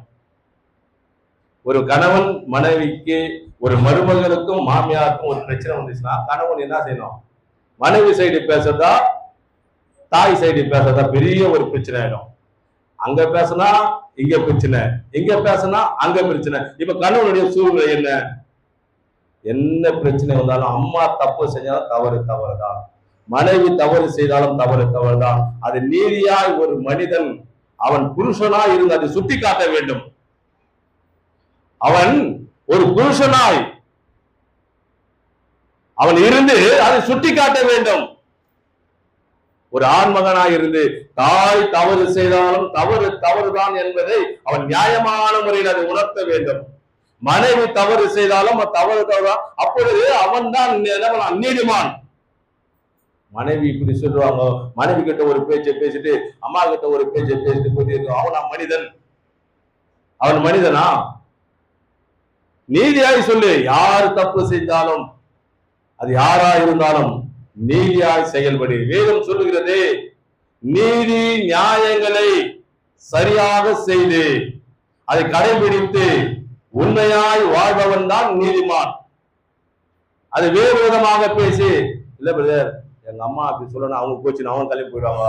ஒரு கணவன் மனைவிக்கு, ஒரு மருமகனுக்கும் மாமியாருக்கும் ஒரு பிரச்சனை வந்துச்சுன்னா கணவன் என்ன செய்யணும்? மனைவி சைடு பேசுறதா தாய் சைடு பேசுறதா பெரிய ஒரு பிரச்சனை ஆயிடும். அங்க பேசினா இங்க பிரச்சனை, இங்க பேசினா அங்க பிரச்சனை. இப்ப கணவனுடைய சூழ்நிலை என்ன? என்ன பிரச்சனை வந்தாலும் அம்மா தப்பு செஞ்சாலும் தவறுதான், மனைவி தவறு செய்தாலும் தவறுதான். அது நீதியாய் ஒரு மனிதன் அவன் புருஷனாய் இருந்து அதை சுட்டி காட்ட வேண்டும். அவன் ஒரு புருஷனாய் அவன் இருந்து அதை சுட்டி காட்ட வேண்டும். ஒரு ஆண்மகனாய் இருந்து தாய் தவறு செய்தாலும் தவறுதான் என்பதை அவன் நியாயமான முறையில் அதை உணர்த்த வேண்டும். மனைவி தவறு செய்தாலும் தவறுதான். அப்பொழுது அவன் தான் நீதிமான். மனைவி இப்படி சொல்றாங்க, மனைவி கிட்ட ஒரு பேச்சை பேசிட்டு அம்மா கிட்ட ஒரு பேச்சை பேசிட்டு போயிட்டு அவனா மனிதன்? அவன் மனிதனா? நீதியாய் சொல்லு. யார் தப்பு செஞ்சாலும், அது யாரா இருந்தாலும் நீதியாய் செயல்படு. வேதம் சொல்லுகிறது, நீதி நியாயங்களை சரியாக செய்து அதை கடைபிடித்து உண்மையாய் வாழ்பவன் தான் நீதிமான். அது வேறு விதமாக பேசி, இல்ல பிரதர் எங்க அம்மா அப்படி சொல்லணும், அவங்க போச்சு அவங்க கிளம்பி போயிடுவாங்க,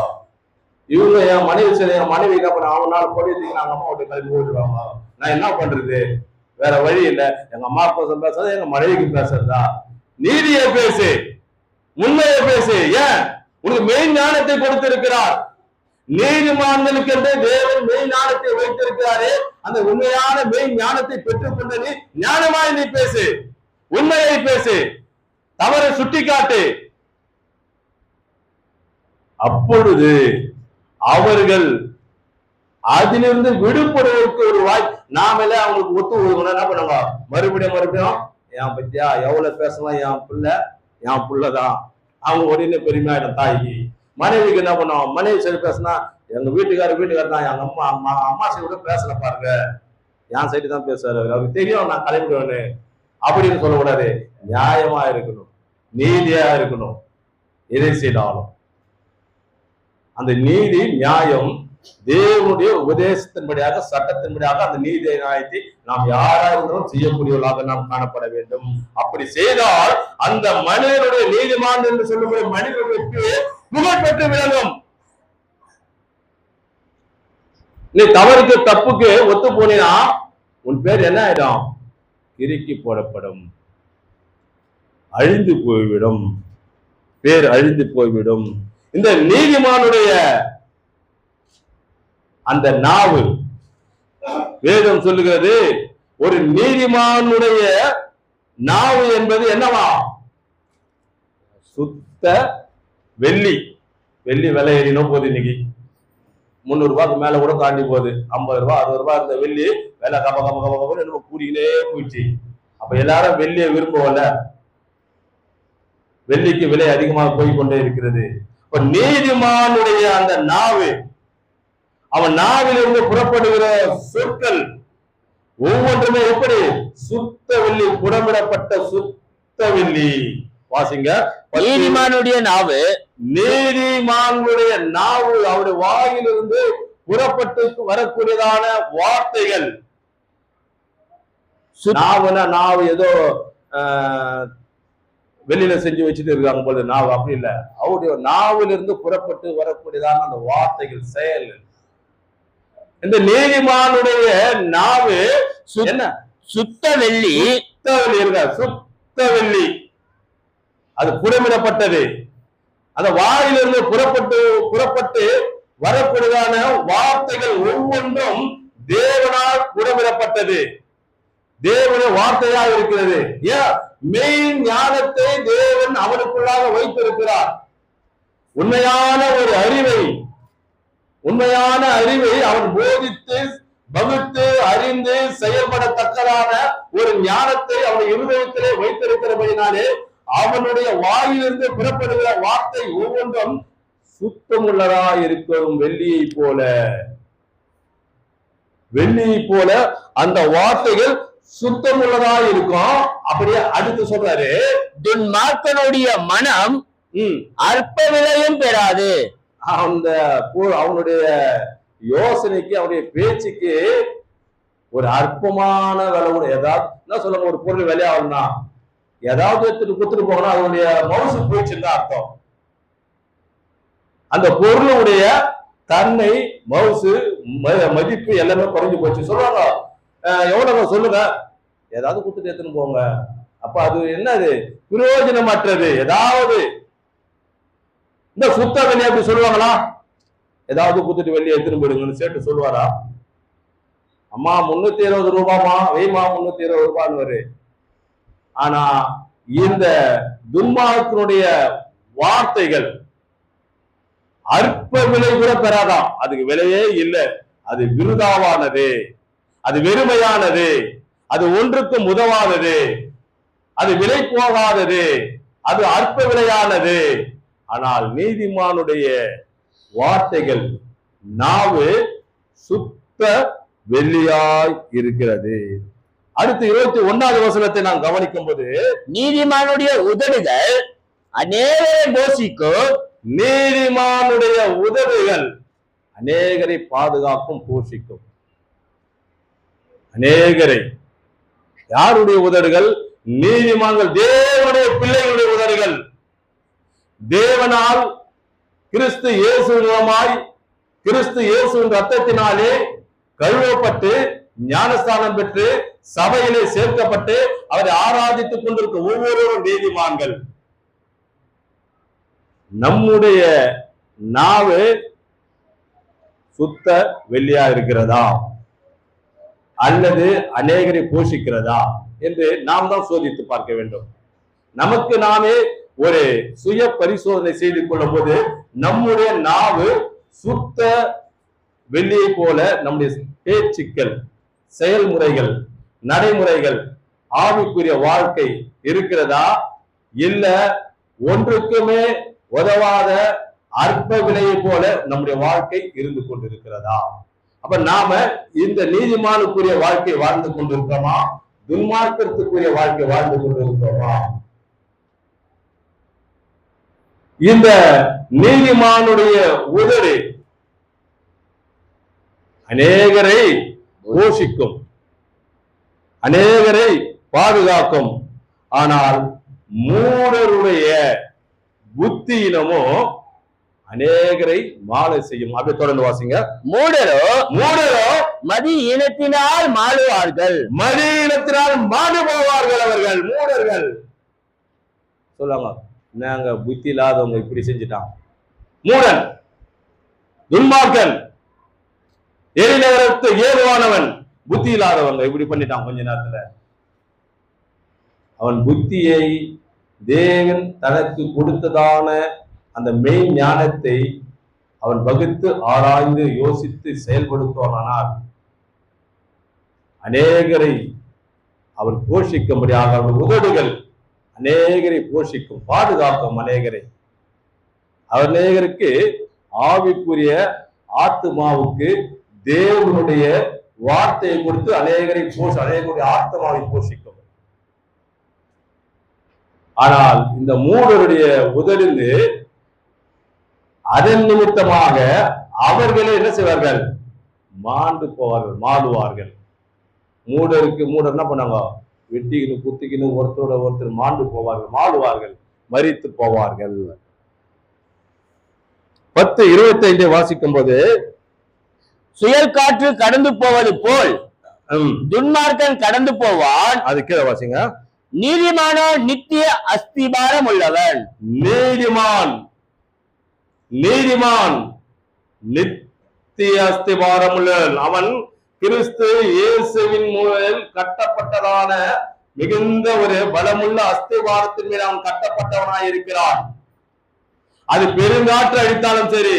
இவங்க என் மனைவி சரி, என் மனைவி என்ன பண்ண அவங்க நாள் போட்டு நாங்க அம்மா விட்டு கிளம்பி போயிடுவாங்க, நான் என்ன பண்றது? வேற வழி இல்லை. எங்க அம்மா பேசுறது எங்க மனைவிக்கு பேசுறதா? நீதியை பேசு, உண்மையை பேசு. ஏன்? உனக்கு மெய் ஞானத்தை கொடுத்திருக்கிறார். நீதிமான்களுக்கு என்று தேவன் மெய் ஞானத்தை வைத்திருக்கிறாரே, அந்த உண்மையான மெய் ஞானத்தை பெற்றுக்கொண்ட நீ ஞானமாய் நீ பேசு, உண்மையை பேசு, தவறை சுட்டி காட்டு. அப்பொழுது அவர்கள் அதிலிருந்து விடுபடுவதற்கு ஒரு வாய்ப்பு. நாம அவங்களுக்கு ஒத்து ஒழுங்கணும். என்ன பண்ணுவாங்க? மறுபடியும் என் பத்தியா எவ்வளவு பேசலாம், என் புள்ளதான். அவங்க உடனே பெருமையாயிடும் தாய்க்கு. மனைவிக்கு என்ன பண்ணுவோம்? மனைவி சரி பேசினா எங்க வீட்டுக்காரர் தான், எங்க அம்மா சைடு கூட பேசல பாருங்க, என் சைடு தான் பேசுவாரு, அவருக்கு தெரியும் நான் கிளம்பிடுவேன்னு அப்படின்னு சொல்லக்கூடாது. நியாயமா இருக்கணும், நீதியா இருக்கணும். எதை செய்தாலும் அந்த நீதி நியாயம் தேவனுடைய உபதேசத்தின்படியாக, சட்டத்தின்படியாக அந்த நீதி நியாயத்தை நாம் யாரா இருந்தாலும் செய்யக்கூடியவர்களாக நாம் காணப்பட வேண்டும். அப்படி செய்தால் அந்த மனிதனுடைய நீதிமான் என்று சொல்லக்கூடிய மனிதனுக்கு புகழ் பெற்று விளங்கும். நீ தவறுக்கு தப்புக்கு ஒத்து போனா உன் பேர் என்ன ஆயிடும்? கிறுக்கி போடப்படும், அழிந்து போய்விடும், பேர் அழிந்து போய்விடும். இந்த நீதிமானுடைய அந்த நாவு, வேதம் சொல்லுகிறது, ஒரு நீதிமானுடைய நாவு என்பது என்னவா? சுத்த வெள்ளி. வெள்ளி விலை ஏறினோம் போது இன்னைக்கு 300 ரூபாய்க்கு மேல கூட தாண்டி போகுது. 50 ரூபாய் 60 ரூபாய் இருந்த வெள்ளி விலை கப கூடிக்கிட்டே போயிடுச்சு. அப்ப எல்லாரும் வெள்ளியை விரும்புவல, வெள்ளிக்கு விலை அதிகமாக போய்கொண்டே இருக்கிறது. இப்ப நீதிமானுடைய அந்த நாவு, அவன் நாவிலிருந்து புறப்படுகிற சொற்கள் ஒவ்வொன்றுமே எப்படி? சுத்த வெள்ளி, புடமிடப்பட்ட சுத்த வெள்ளி. வாசிங்க. நீதிமானுடைய நாவு, நீதிமானுடைய நாவு, அவருடைய வாயிலிருந்து புறப்பட்டு வரக்கூடியதான வார்த்தைகள். நாவு ஏதோ வெளியில செஞ்சு வச்சுட்டு இருக்காங்க போது நாவு, அப்படி இல்லை. அவருடைய நாவிலிருந்து புறப்பட்டு வரக்கூடியதான அந்த வார்த்தைகள், செயல். இந்த நீதிமானுடைய நாவு என்ன? சுத்த வெள்ளி. சுத்த வெள்ளி, அது புடமிடப்பட்டது. அந்த வாயிலிருந்து புறப்பட்டு வரக்கூடியதான வார்த்தைகள் ஒவ்வொன்றும் தேவனால் புடமிடப்பட்டது, தேவனுடைய வார்த்தையாக இருக்கிறது. ஏன்? மெய் ஞானத்தை தேவன் அவனுக்குள்ளாக வைத்திருக்கிறார். உண்மையான அறிவை அவன் போதித்து வகுத்து அறிந்து செயல்படத்தக்கதான ஒரு ஞானத்தை அவன் இருதயத்திலே வைத்திருக்கிறபடினாலே அவனுடைய வாயிலிருந்து புறப்படுகிற வார்த்தை ஒவ்வொன்றும் சுத்தமுள்ளதா இருக்கும். வெள்ளியை போல அந்த வார்த்தைகள் சுத்தமுள்ளதா இருக்கும். அப்படியே அடுத்து சொல்றாரு, துன்மார்க்கனுடைய மனம் அற்ப விலையும் பெறாது. அவனுடைய யோசனைக்கு, அவனுடைய பேச்சுக்கு ஒரு அற்பமான விலை கூட. ஏதாவது என்ன சொல்லுங்க, ஒரு பொருள் விலையாகும்னா ஏதாவது எடுத்துட்டு குத்துட்டு போகணும், அதனுடைய மவுசு போயிடுச்சுன்னு அர்த்தம். அந்த பொருளுடைய தன்மை, மவுசு, மதிப்பு எல்லாமே குறைஞ்சு போச்சு. சொல்லுவாங்க, எவ்வளவு சொல்லுங்க, ஏதாவது குத்துட்டு எடுத்துன்னு போங்க. அப்ப அது என்னது? பிரயோஜனமற்றது. ஏதாவது இந்த சுத்த வெள்ளி அப்படி சொல்லுவாங்களா? ஏதாவது குத்துட்டு வெளியே எடுத்துன்னு போயிடுங்கன்னு சேர்த்து சொல்லுவாரா? அம்மா 320 ரூபாமா, வெய்மா 320 ரூபான்னு. ஆனா இந்த துன்மார்க்கனுடைய வார்த்தைகள் அற்ப விலை கூட பெறாதான். அதுக்கு விலையே இல்லை. அது விருதாவானது, அது வெறுமையானது, அது ஒன்றுக்கும் உதவாதது, அது விலை போகாதது, அது அற்ப விலையானது. ஆனால் நீதிமானுடைய வார்த்தைகள், நாவு சுத்த வெள்ளியாய் இருக்கிறது. அடுத்து 21வது வசனத்தை நாம் கவனிக்கும் போது, நீதிமானுடைய உதடுகள் அநேகரை போஷிக்கும். நீதிமானுடைய உதடுகள் அநேகரை பாதுகாக்கும், போஷிக்கும். அநேகரை. யாருடைய உதடுகள்? நீதிமான்கள், தேவனுடைய பிள்ளைகளுடைய உதடுகள். தேவனால் கிறிஸ்து இயேசு மூலமாய், கிறிஸ்து இயேசுவின் ரத்தத்தினாலே கழுவப்பட்டு ஞானஸ்தானம் பெற்று சபையிலே சேர்க்கப்பட்டு அவரை ஆராதித்துக் கொண்டிருக்க ஒவ்வொருவரும் நீதிமான்கள். நம்முடைய நாவு சுத்த வெள்ளியா இருக்கிறதா அல்லது அநேகரை போஷிக்கிறதா என்று நாம் தான் சோதித்து பார்க்க வேண்டும். நமக்கு நாமே ஒரு சுய பரிசோதனை செய்து கொள்ளும் போது நம்முடைய நாவு சுத்த வெள்ளியை போல நம்முடைய பேச்சுக்கள், செயல்முறைகள், நடைமுறைகள், ஆவிக்குரிய வாழ்க்கை இருக்கிறதா? இல்ல ஒன்றுக்குமே உதவாத அற்ப விலையை போல நம்முடைய வாழ்க்கை இருந்து கொண்டிருக்கிறதா? அப்ப நாம இந்த நீதிமானுக்குரிய வாழ்க்கை வாழ்ந்து கொண்டிருக்கிறோமா? துன்மார்க்கத்துக்குரிய வாழ்க்கை வாழ்ந்து கொண்டிருக்கிறோமா? இந்த நீதிமானுடைய உதடு அநேகரை போஷிக்கும், அநேகரை பாதுகாக்கும். ஆனால் மூடருடைய புத்தியினமோ அநேகரை மாலை செய்யும். அப்படியே தொடர்ந்து வாசிங்க. மூடரோ மூடரோ மதி இனத்தினால் மாளுவார்கள், மதி இனத்தினால் மாண்டு போவார்கள். அவர்கள் மூடர்கள் சொல்லுவாங்க, நாங்க புத்தி இல்லாதவங்க இப்படி செஞ்சுட்டான். மூடன், துன்மார்க்கன், எரிநகரத்து ஏதுவானவன், புத்தி இல்லாதவங்க இப்படி பண்ணிட்டான். கொஞ்ச நேரத்துல அவன் புத்தியை, தேவன் தனக்கு கொடுத்ததான அந்த மெய் ஞானத்தை அவன் வகுத்து ஆராய்ந்து யோசித்து செயல்படுத்துவானால் அநேகரை அவன் போஷிக்கும்படியாக அவன் உதடுகள் அநேகரை போஷிக்கும், பாதுகாக்கும். அநேகருக்கு ஆவிக்குரிய ஆத்மாவுக்கு தேவனுடைய வார்த்தையை கொடுத்து அநேகருடைய ஆத்மாவை போஷிக்கும். ஆனால் இந்த மூடருடைய உதடிந்து அதன் நிமித்தமாக அவர்களே என்ன செய்வார்கள்? மாண்டு போவார்கள், மாடுவார்கள். மூடர் என்ன பண்ணாங்க? வெட்டிக்கின்னு குத்திக்கின்னு ஒருத்தரோட ஒருத்தர் மாண்டு போவார்கள், மாடுவார்கள், மரித்து போவார்கள். 10:25 வாசிக்கும் போது, சுயல் காற்று கடந்து போவது போல் துன்மார்க்கன் கடந்து போவான். அது கீழே வாசிங்க. நீதிமானோ நித்திய அஸ்திபாரம் உள்ளவன். நீதிமான் நித்திய அஸ்திபாரம் உள்ளவன். அவன் கிறிஸ்து இயேசுவின் மூலம் கட்டப்பட்டதான மிகுந்த ஒரு பலமுள்ள அஸ்திபாரத்தின் மேல் அவன் கட்டப்பட்டவனாய் இருக்கிறான். அது பெருங்காற்று அடித்தாலும் சரி,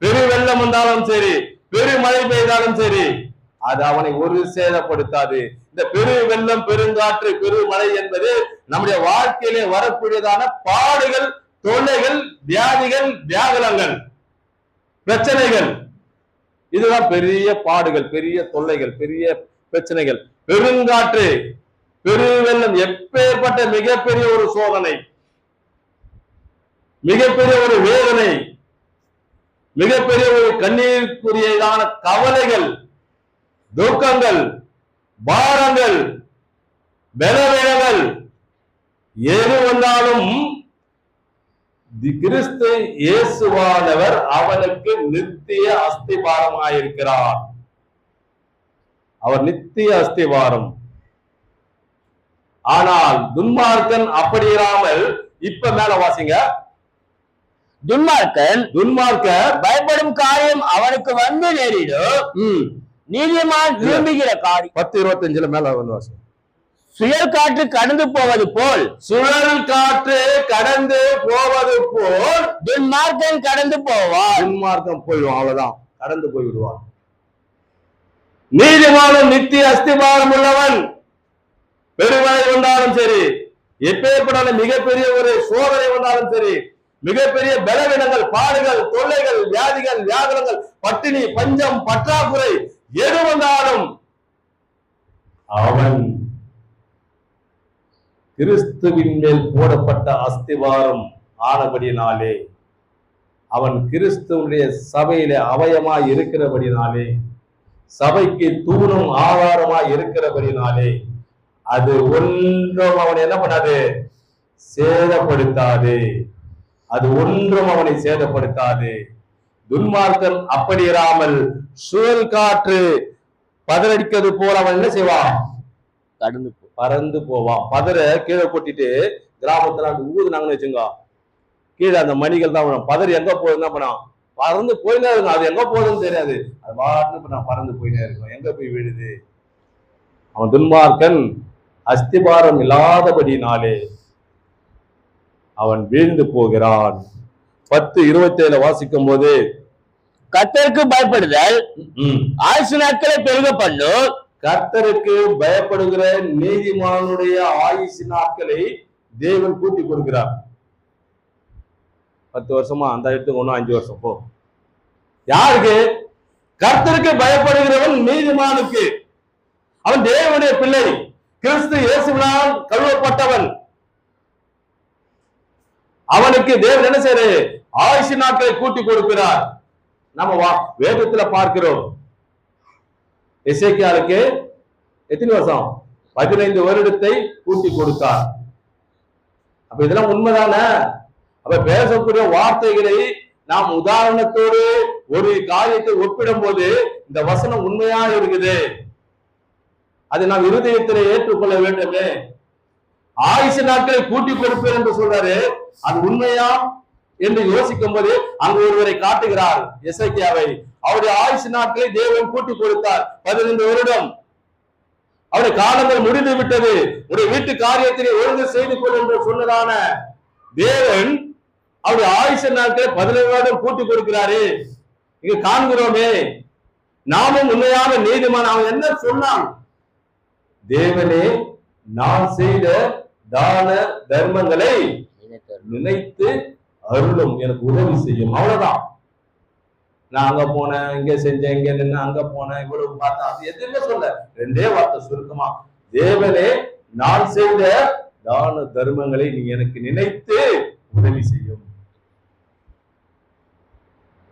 பெரு வெள்ளம் வந்தாலும் சரி, பெருமழை பெய்தாலும் சரி, அது அவனை ஒரு சேதப்படுத்தாது. இந்த பெரு வெள்ளம், பெருங்காற்று, பெருமழை என்பது நம்முடைய வாழ்க்கையிலே வரக்கூடியதான பாடுகள், தொல்லைகள், வியாதிகள், வியாகுலங்கள், பிரச்சனைகள். இதுதான் பெரிய பாடுகள், பெரிய தொல்லைகள், பெரிய பிரச்சனைகள். பெருங்காற்று, பெரு வெள்ளம் எப்பேற்பட்ட மிகப்பெரிய ஒரு சோதனை, மிகப்பெரிய ஒரு வேதனை, மிகப்பெரிய ஒரு கண்ணீருக்குரியதான கவலைகள், துக்கங்கள், பாரங்கள், பலவீனங்கள் எது வந்தாலும் கிறிஸ்து இயேசுவானவர் அவனுக்கு நித்திய அஸ்திபாரமாயிருக்கிறார். அவர் நித்திய அஸ்திபாரம். ஆனால் துன்மார்க்கன் அப்படி இராமல், இப்ப மேல வாசிங்க. துன்மார்க்கன் பயப்படும் காரியம் அவனுக்கு வந்து நேரிடும். நீதிமான் விரும்புகிற காரியம். 10:25 மேல வந்து வாசிங்க. சுழல் காற்று கடந்து போவது போல், சுழல் காற்று கடந்து போவது போல் துன்மார்க்கன் கடந்து போவான். துன்மார்க்கன் போயிடுவான், அவ்வளவுதான், கடந்து போய்விடுவான். நீதிமானும் நித்திய அஸ்திபாரம் உள்ளவன். பெருமழை வந்தாலும் சரி, எப்பேற்பட்ட மிகப்பெரிய ஒரு சோதனை வந்தாலும் சரி, மிகப்பெரிய பலவீனங்கள், பாடுகள், தொல்லைகள், வியாதிகள், வியாகுலங்கள், பட்டினி, பஞ்சம், பற்றாக்குறை எது வந்தாலும் அவன் கிறிஸ்துவின் மேல் போடப்பட்ட அஸ்திவாரம் ஆனபடினாலே, அவன் கிறிஸ்துவனுடைய சபையிலே அவயமாய் இருக்கிறபடினாலே, சபைக்கு தூணும் ஆதாரமாய் இருக்கிறபடினாலே, அது ஒன்றும் அவனை என்ன பண்ணாது? சேதப்படுத்தாது. அது ஒன்றும் அவனை சேதப்படுத்தாது. துன்மார்க்கன் அப்படி இராமல் சுழல் காற்று பதறடிக்கிறது போல அவன் என்ன செய்வான்? பறந்து போவான். பதற கீழே கொட்டிட்டு கிராமத்துல ஊதுனாங்கன்னு வச்சுங்க, கீழே அந்த மணிகள் தான் பதறி எங்க போகுதுன்னா பண்ணான் பறந்து போயினே இருக்கும். அது எங்க போகுதுன்னு தெரியாது, அது பாட்டு பறந்து போயினே இருக்கும். எங்க போய் விழுது? அவன் துன்மார்க்கன் அஸ்திபாரம் இல்லாதபடினாலே அவன் வீழ்ந்து போகிறான். 10:27 வாசிக்கும் போது, கர்த்தருக்கு பயப்படுதல் ஆயுசு நாட்களை பெருக பண்ணும். கர்த்தருக்கு பயப்படுகிற நீதிமானுடைய ஆயுசு நாட்களை தேவன் கூட்டி கொடுக்கிறார். 10 வருஷமா அந்த இடத்துக்கு ஒன்னும் 5 வருஷம் போ. யாருக்கு? கர்த்தருக்கு பயப்படுகிறவன் நீதிமானுக்கு. அவன் தேவனுடைய பிள்ளை, கிறிஸ்து இயேசுவினால் கழுவப்பட்டவன். அவனுக்கு தேவன் என்ன செய்யறாரு? ஆயுசு நாட்களை கூட்டி கொடுக்கிறார். நம்ம வேதத்துல பார்க்கிறோம். எசேக்கியாவுக்கு எத்தனை வருஷம்? 15 வருடத்தை கூட்டி கொடுத்தார். அப்ப இதெல்லாம் உண்மைதானே? அப்ப பேசக்கூடிய வார்த்தைகளை நாம் உதாரணத்தோடு ஒரு காரியத்தை ஒப்பிடும் போது இந்த வசனம் உண்மையா இருக்குது. அதை நாம் இருதயத்திலே ஏற்றுக்கொள்ள வேண்டுமே. ஆயுசு நாட்களை கூட்டி கொடுப்பேன் என்று சொல்றாரு. அது உண்மையா என்று யோசிக்கும் போது அங்கு ஒருவரை காட்டுகிறார், எசேக்கியாவை. அவருடைய ஆயுசு நாட்களை தேவன் கூட்டி கொடுத்தார். 15 வருடம். அவருடைய காலங்கள் முடிந்து விட்டது. உடைய வீட்டு காரியத்தினை ஒழுங்கு செய்து கொள் என்று சொன்னதான தேவன் அவருடைய ஆயுசு நாட்களை 15 வருடம் கூட்டி கொடுக்கிறாரு. இங்க காண்கிறோமே, நாமும் உண்மையான நீதிமான். அவன் என்ன சொன்னான்? தேவனே, நான் செய்த தான தர்மங்களை நினைத்து அருளும், எனக்கு உதவி செய்யும். அவ்வளவுதான். நான் அங்க போனேன், இங்க செஞ்சேன், இங்க நின்று அங்க போனேன், இவ்வளவு பார்த்தேன், அது எதுவுமே சொல்ல. 2 வார்த்தை சுருக்கமா, தேவனே, நான் செய்த தான தர்மங்களை நீ எனக்கு நினைத்து உதவி செய்யும்.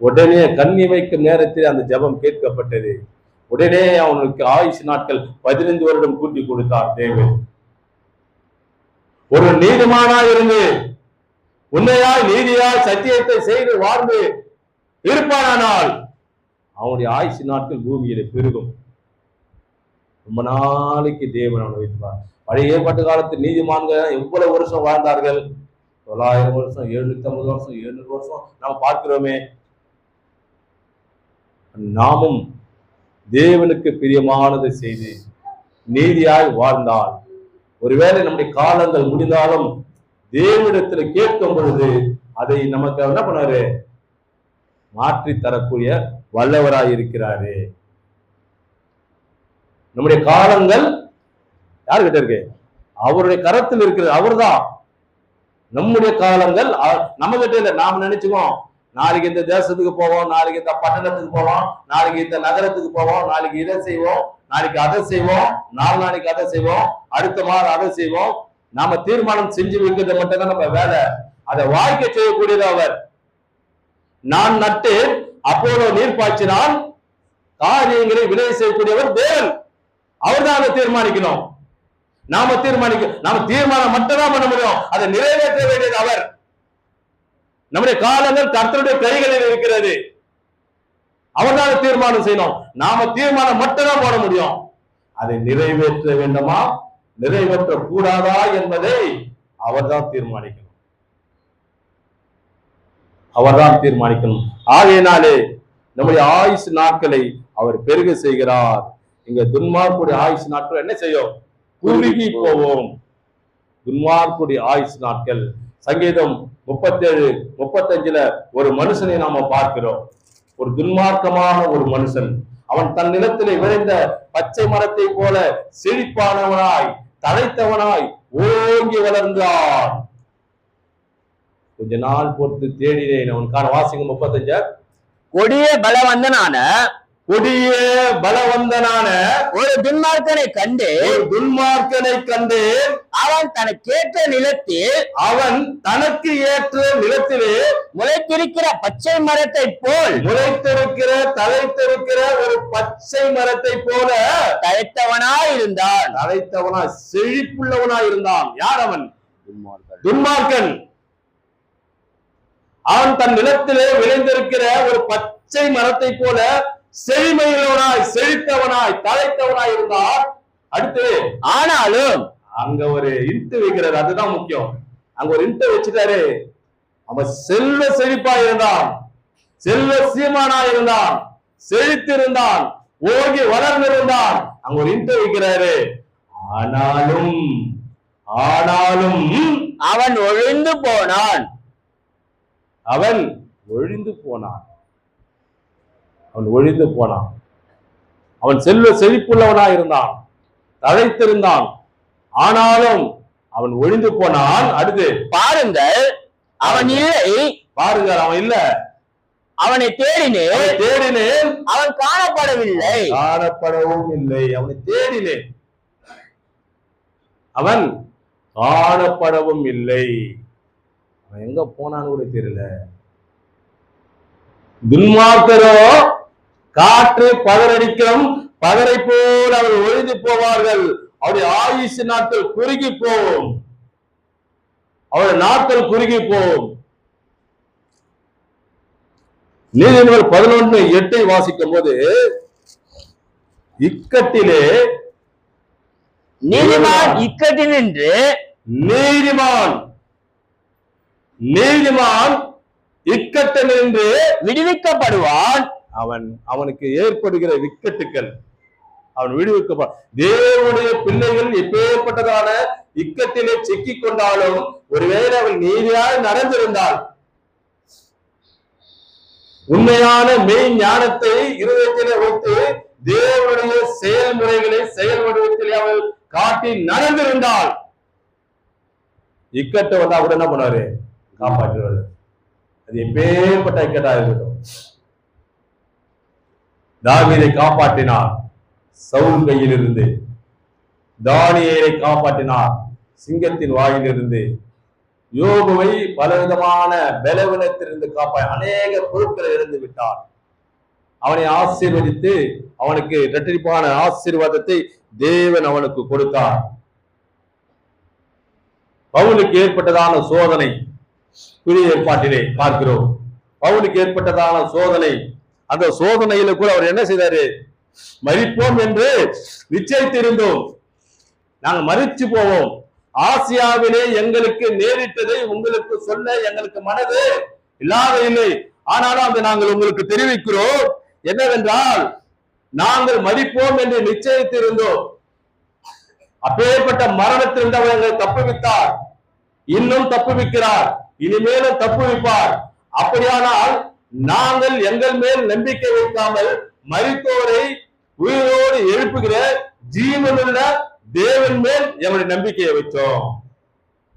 உடனே கண்ணி வைக்கும் நேரத்தில் அந்த ஜெபம் கேட்கப்பட்டது. உடனே அவனுக்கு ஆயுசு நாட்கள் 15 வருடம் கூட்டி கொடுத்தார் தேவன். ஒரு நீதிமானாய் இருந்து உண்மையாய் நீதியாய் சத்தியத்தை செய்து வாழ்ந்து இருப்பானால் அவனுடைய ஆயுசு நாட்கள் பூமியில பெருகும். ரொம்ப நாளைக்கு தேவன் அவனை வைத்துப்பார். பழைய ஏற்பாட்டு காலத்து நீதிமான்கள் எவ்வளவு வருஷம் வாழ்ந்தார்கள்? 900 வருஷம், 750 வருஷம், 700 வருஷம் நாம் பார்க்கிறோமே. நாமும் தேவனுக்கு பிரியமானதை செய்து நீதியாய் வாழ்ந்தால், ஒருவேளை நம்முடைய காலங்கள் முடிந்தாலும் தேவனிடத்துல கேட்கும் பொழுது அதை நமக்கு என்ன பண்ணாரு? மாற்றி தரக்கூடிய வல்லவராய் இருக்கிறாரு. நம்முடைய காலங்கள் யாருகிட்ட இருக்கு? அவருடைய கரத்தில் இருக்கிறது. அவர்தான். நம்முடைய காலங்கள் நம்ம கிட்ட இல்லை. நாம நினைச்சுக்கோம், நாளைக்கு இந்த தேசத்துக்கு போவோம், நாளைக்கு இந்த பட்டணத்துக்கு போவோம், நாளைக்கு இந்த நகரத்துக்கு போவோம், நாளைக்கு இதை செய்வோம், நாளைக்கு அதை செய்வோம், 4 நாளைக்கு அதை செய்வோம், அடுத்த மாதம் அதை செய்வோம். நாம தீர்மானம் செஞ்சு வைக்கிறது மட்டும்தான் நம்ம வேலை. அதை வாய்க்க செய்யக்கூடியது அவர். நான் நட்டு அப்போலோ நீர் பாய்ச்சினால் காரியங்களை விளைய செய்யக்கூடியவர் தேவன். அவர் தான் அதை தீர்மானிக்கணும். நாம தீர்மானம் மட்டும்தான் பண்ண முடியும். அதை நிறைவேற்ற வேண்டியது அவர். நம்முடைய காலங்கள் கர்த்தருடைய கைகளில் இருக்கிறது. அவர் தான் தீர்மானம் செய்யணும். நாம தீர்மானம் மட்டும்தான் போட முடியும். அதை நிறைவேற்ற வேண்டுமா, நிறைவேற்ற கூடாதா என்பதை அவர்தான் தீர்மானிக்கணும். அவர்தான் தீர்மானிக்கணும். ஆகையினாலே நம்முடைய ஆயுசு நாட்களை அவர் பெருக செய்கிறார். இங்க துன்மார்க்குடைய ஆயுசு நாட்கள் என்ன செய்யும்? குறுகி போவோம். துன்மார்க்குடைய ஆயுசு நாட்கள். சங்கீதம் 37-35 ஒரு மனுஷனை நாம பார்க்கிறோம். ஒரு துன்மார்க்கமான ஒரு மனுஷன். அவன் தன் நிலத்திலே விளைந்த பச்சை மரத்தை போல செழிப்பானவனாய் தழைத்தவனாய் ஓங்கி வளர்ந்தான். கொஞ்ச நாள் பொறுத்து தேடினேன். அவன் காண வாசிங்க 35. கொடிய பலவந்தனான ஒரு துன்மார்க்கனை கண்டு அவன் தனக்கு ஏற்ற நிலத்திலே முளைத்திருக்கிற பச்சை மரத்தை போல் தலைத்திருக்கிற ஒரு பச்சை மரத்தை போல தழைத்தவனாய் இருந்தான். செழிப்புள்ளவனாய் இருந்தான். யார் அவன்? துன்மார்க்கன். அவன் தன் நிலத்திலே விளைந்திருக்கிற ஒரு பச்சை மரத்தை போல செழிமையுள்ளவனாய் செழித்தவனாய் தழைத்தவனாய் இருந்தார். அடுத்து ஆனாலும் அங்க ஒரு இன்ட்டு வைக்கிறார். அதுதான் முக்கியம். அங்க ஒரு இன்ட்டு வச்சுட்டாரு. அவன் செல்வ செழிப்பா இருந்தான், செல்வ சீமானா இருந்தான், செழித்திருந்தான், ஓங்கி வளர்ந்திருந்தான். அங்க ஒரு இன்ட்டு வைக்கிறாரு. ஆனாலும் அவன் ஒழிந்து போனான். அவன் ஒழிந்து போனான். அவன் செல்வ செழிப்புள்ளவனா இருந்தான், தழைத்திருந்தான். ஆனாலும் அவன் ஒழிந்து போனான். அடுத்து பாருங்கள், அவன் இல்லை. பாருங்கள், அவன் இல்ல. அவனை தேடினேன், அவன் காணப்படவில்லை. காணப்படவும் இல்லை. அவனை தேடினேன், அவன் காணப்படவும் இல்லை. அவன் எங்க போனான்னு கூட தெரியல. துன்மார்க்கரோ காற்று பதறடிக்கும் பதரை போல் அவர் ஒழிந்து போவார்கள். அவருடைய ஆயுசு நாட்கள் குறுகி போகும். அவருடைய நாட்கள் குறுகி போகும். நீதிமன்றம் 11:8 வாசிக்கும் போது, இக்கட்டிலே நீதிமான் இக்கட்டினின்று நீதிமான் இக்கட்டினின்று விடுவிக்கப்படுவான். அவனுக்கு ஏற்படுகிற விக்கட்டுகள் அவன் விடுவிக்க. தேவனுடைய பிள்ளைகள் எப்பேற்பட்டதான இக்கட்டிலே சிக்கிக் கொண்டாலும், ஒருவேளை அவன் நீதியாய் நடந்திருந்தால், உண்மையான மெய் ஞானத்தை இருதயத்திலே வைத்து தேவனுடைய செயல்முறைகளை செயல் வடிவத்திலே அவள் காட்டி நடந்திருந்தால், இக்கட்டை வந்து அவர் என்ன பண்ணாரு? காப்பாற்றுவாரு. அது எப்பேற்பட்ட இக்கட்டா இருக்கட்டும். தாவீதை காப்பாற்றினார் சவுல் கையிலிருந்து, தானியேலை காப்பாற்றினார் சிங்கத்தின் வாயிலிருந்து, யோபுவை பலவிதமான பலவீனத்திலிருந்து அநேக பொருட்களை இழந்து விட்டார். அவனை ஆசீர்வதித்து அவனுக்கு இரட்டிப்பான ஆசீர்வாதத்தை தேவன் அவனுக்கு கொடுத்தார். பவுலுக்கு ஏற்பட்டதான சோதனை புதிய ஏற்பாட்டிலே பார்க்கிறோம். பவுலுக்கு ஏற்பட்டதான சோதனை, அந்த சோதனையில கூட அவர் என்ன செய்தாரு? மரிப்போம் என்று நிச்சயித்திருந்தோம், நாங்க மரிச்சு போவோம், ஆசியாவிலே எங்களுக்கு நேரிட்டதை உங்களுக்கு சொல்ல எங்களுக்கு மனது இல்லாத இல்லை. ஆனாலும் அதை நாங்கள் உங்களுக்கு தெரிவிக்கிறோம். என்னவென்றால், நாங்கள் மரிப்போம் என்று நிச்சயித்திருந்தோம். அப்பேற்பட்ட மரணத்திலிருந்து அவர் எங்களை தப்புவித்தார், இன்னும் தப்புவிக்கிறார், இனிமேலும் தப்புவிப்பார். அப்படியானால் நாங்கள் எங்கள் மேல் நம்பிக்கை வைக்காமல் மரித்தோரை உயிரோடு எழுப்புகிற ஜீவனுள்ள தேவன் மேல் எங்களுடைய நம்பிக்கையை வச்சோம்.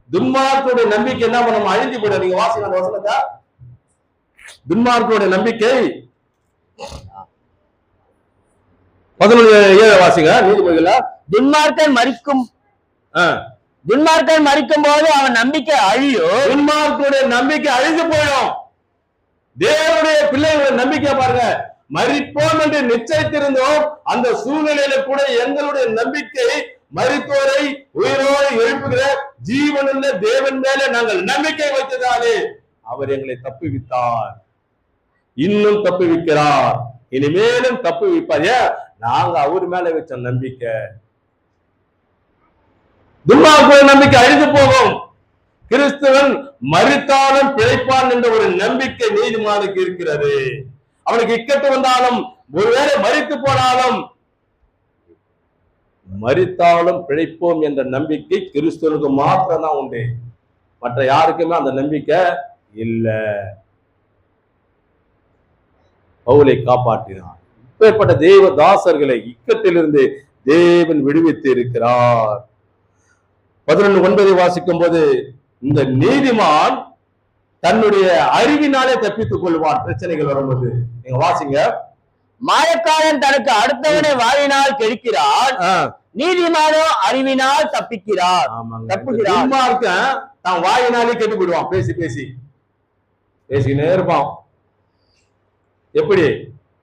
துன்மார்க்கருடைய நம்பிக்கை என்ன பண்ண அழிஞ்சு போயிடும். நீங்க வாசிங்க அந்த வசனத்தை. துன்மார்க்கருடைய நம்பிக்கை 11:7 வாசிங்க. நீதிமொழிகள துன்மார்க்கன் மரிக்கும் போது அவன் நம்பிக்கை அழியும். துன்மார்க்கருடைய நம்பிக்கை அழிந்து போயிடும். தேவனுடைய பிள்ளைகளுடைய நம்பிக்கை பாருங்க, மரிப்போம் என்று நிச்சயித்திருந்தோம். அந்த சூழ்நிலையில கூட எங்களுடைய நம்பிக்கை மரித்தோரை உயிரோடு எழுப்புகிற ஜீவனுள்ள தேவன் மேல நாங்கள் நம்பிக்கை வைத்ததாலே அவர் எங்களை தப்புவித்தார், இன்னும் தப்புவிக்கிறார், இனிமேலும் தப்புவிப்பார். நாங்க அவர் மேல வச்ச நம்பிக்கை. துன்மார்க்கருடைய நம்பிக்கை அழிந்து போகும். கிறிஸ்துவன் மரித்தாலும் பிழைப்பான் என்ற ஒரு நம்பிக்கை நீதிமானுக்கு இருக்கிறது. அவனுக்கு இக்கட்டு வந்தாலும், ஒருவேளை மரித்து போனாலும், மரித்தாலும் பிழைப்போம் என்ற நம்பிக்கை கிறிஸ்துவனுக்கு மாத்திரம் தான் உண்டு. மற்ற யாருக்குமே அந்த நம்பிக்கை இல்லை. பவுலை காப்பாற்றினார். இப்பேற்பட்ட தேவ தாசர்களை இக்கட்டிலிருந்து தேவன் விடுவித்து இருக்கிறார். 11:9 வாசிக்கும் போது, இந்த நீதிமான் தன்னுடைய அறிவினாலே தப்பித்துக் கொள்வான் பிரச்சனைகள் வரும்போது. நீங்க வாசிங்க. மாயக்காரன் தனக்கு அடுத்தவனை வாயினால் கெடுக்கிறான், நீதிமானோ அறிவினால் தப்புகிறான். தான் வாயினாலே கெட்டு போயிடுவான். பேசினே இருப்பான். எப்படி?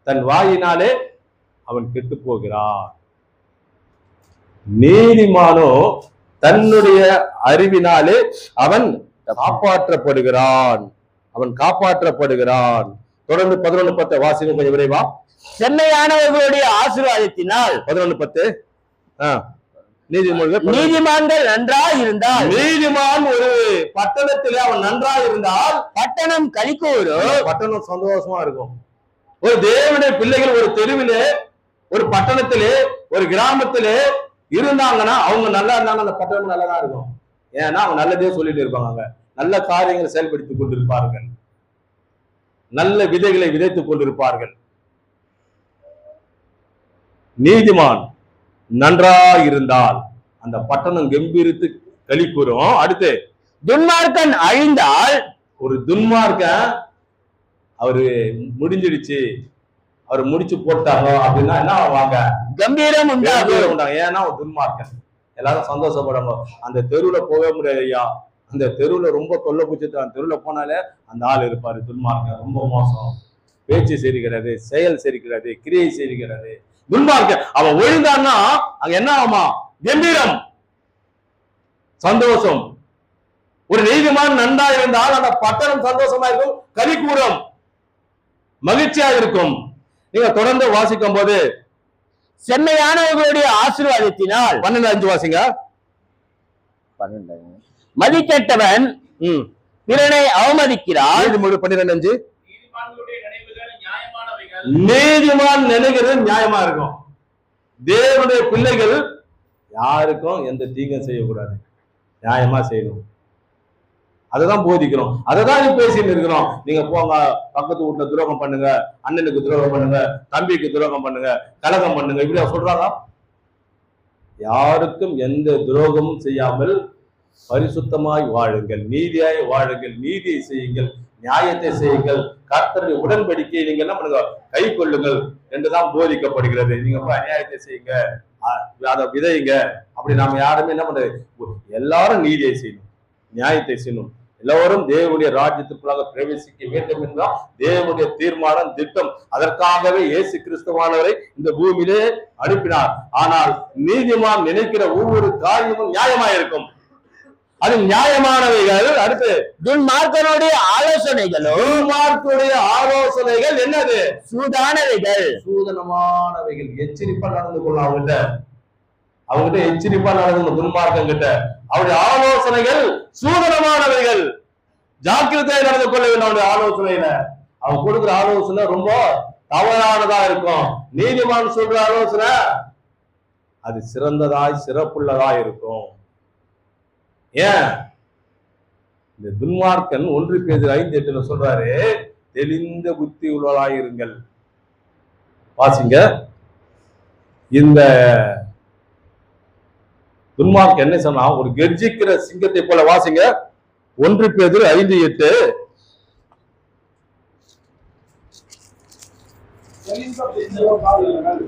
தன் வாயினாலே அவன் கெட்டு போகிறான். நீதிமானோ தன்னுடைய அறிவினாலே அவன் காப்பாற்றப்படுகிறான். தொடர்ந்து 11:10 வாசிங்க கொஞ்சம் விரைவா. செம்மையானவர்களுடைய ஆசீர்வாதத்தினால் 11:10 நீதிமான்கள் நன்றாய் இருந்தால், நீதிமான் ஒரு பட்டணத்திலே அவன் நன்றாய் இருந்தால் பட்டணம் களிக்கூறும். பட்டணம் சந்தோஷமா இருக்கும். ஒரு தேவனுடைய பிள்ளைகள் ஒரு தெருவிலே, ஒரு பட்டணத்திலே, ஒரு கிராமத்திலே இருந்தாங்கன்னா அவங்க நல்லா இருந்தாங்க, அந்த பட்டணம் நல்லதா இருக்கும். ஏன்னா அவங்க நல்லதே சொல்லிட்டு இருப்பாங்க, நல்ல காரியங்களை செயல்படுத்திக் கொண்டிருப்பார்கள், நல்ல விதைகளை விதைத்துக் கொண்டிருப்பார்கள். நீதிமான் நன்றாய் இருந்தால் அந்த பட்டணம் கம்பீரித்து களி கூறும். அடுத்து துன்மார்க்கன் அழிந்தால், ஒரு துன்மார்க்கன் அவரு முடிஞ்சிடுச்சு, அவர் முடிச்சு போட்டாங்க அப்படின்னா என்ன ஆவாங்க? கம்பீரம் உண்டாகும். ஏன்னா ஒரு துன்மார்க்கன் எல்லாரும் சந்தோஷப்படுறாங்க. அந்த தெருவுல போகவே முடியாது ஐயா, அந்த தெருவுல ரொம்ப தொல்லை பிடிச்சிட்டு அந்த தெருவுல போனாலே அந்த ஆள் இருப்பாரு துன்மார்க்கன், ரொம்ப மோசம், பேச்சு சரிக்கிறது, செயல் சரிக்கிறது, கிரியை சரிக்கிறது. துன்மார்க்கன் அவன் ஒழிந்தான்னா அங்க என்ன ஆகுமா? கம்பீரம், சந்தோஷம். ஒரு நீதிமான் நன்றா இருந்தால் அந்த பட்டணம் சந்தோஷமா இருக்கும், கலிக்கூறம், மகிழ்ச்சியா இருக்கும். நீங்க தொடர்ந்து வாசிக்கும் போது செம்மையானவர்களுடைய ஆசீர்வாதத்தினால் 12:5 வாசிங்க. மதிக்கெட்டவன் பிறனை அவமதிக்கிறார். 12:5 நீதிமான் நினைக்கிறது நியாயமா இருக்கும். தேவனுடைய பிள்ளைகள் யாருக்கும் எந்த தீங்கும் செய்யக்கூடாது, நியாயமா செய்யணும். அததான் போதிக்கிறோம், அததான் பேசிட்டு இருக்கிறோம். நீங்க போங்க, பக்கத்து வீட்டுல துரோகம் பண்ணுங்க, அண்ணனுக்கு துரோகம் பண்ணுங்க, தம்பிக்கு துரோகம் பண்ணுங்க, கலகம் பண்ணுங்க, இப்படியா சொல்றாங்க? யாருக்கும் எந்த துரோகமும் செய்யாமல் பரிசுத்தமாய் வாழுங்கள், நீதியாய் வாழுங்கள், நீதியை செய்யுங்கள், நியாயத்தை செய்யுங்கள், கர்த்தருடைய உடன்படிக்கையை நீங்க என்ன பண்ணுங்க, கை கொள்ளுங்கள் என்றுதான் போதிக்கப்படுகிறது. நீங்க அநியாயத்தை செய்யுங்க, அதை விதையுங்க, அப்படி நாம யாருமே என்ன பண்றது? எல்லாரும் நீதியை செய்யணும், நியாயத்தை செய்யணும். எல்லோரும் தேவனுடைய ராஜ்யத்திற்குள்ளாக பிரவேசிக்க வேண்டும் என்றால் தேவனுடைய தீர்மானம், திட்டம். அதற்காகவே இயேசு கிறிஸ்துவானவரை இந்த பூமியிலே அனுப்பினார். ஆனால் நீதிமான் நினைக்கிற ஒவ்வொரு காரியமும் நியாயமாயிருக்கும், அது நியாயமானவைகள். அடுத்து துன்மார்க்கனுடைய ஆலோசனைகளும், துன்மார்க்கனுடைய ஆலோசனைகள் என்னது? சூதானவைகள், சூதனமானவைகள். எச்சரிப்பா நடந்து கொள்ளலாம், அவங்ககிட்ட எச்சரிப்பா நடந்து, துன்மார்க்கம் கிட்ட அவருடைய ஆலோசனைகள் சூதனமானவைகள். ஜாக்கிரதையா நடந்து கொள்ள வேண்டும். அவருடைய ஆலோசனையில அவன் கொடுக்குற ஆலோசனை ரொம்ப தவறானதா இருக்கும். நீதிமான் சொல்ற ஆலோசனை அது சிறந்ததாய் சிறப்புள்ளதா இருக்கும். ஏன் இந்த துன்மார்க்கன் 1 பேதுரு 5:8 சொல்றாரு, தெளிந்த புத்தி உள்ளவராயிருங்கள். வாசிங்க. இந்த துன்மார்க்கன் என்ன சொன்னா, ஒரு கர்ஜிக்கிற சிங்கத்தை போல. வாசிங்க 1 பேதுரு 5:8.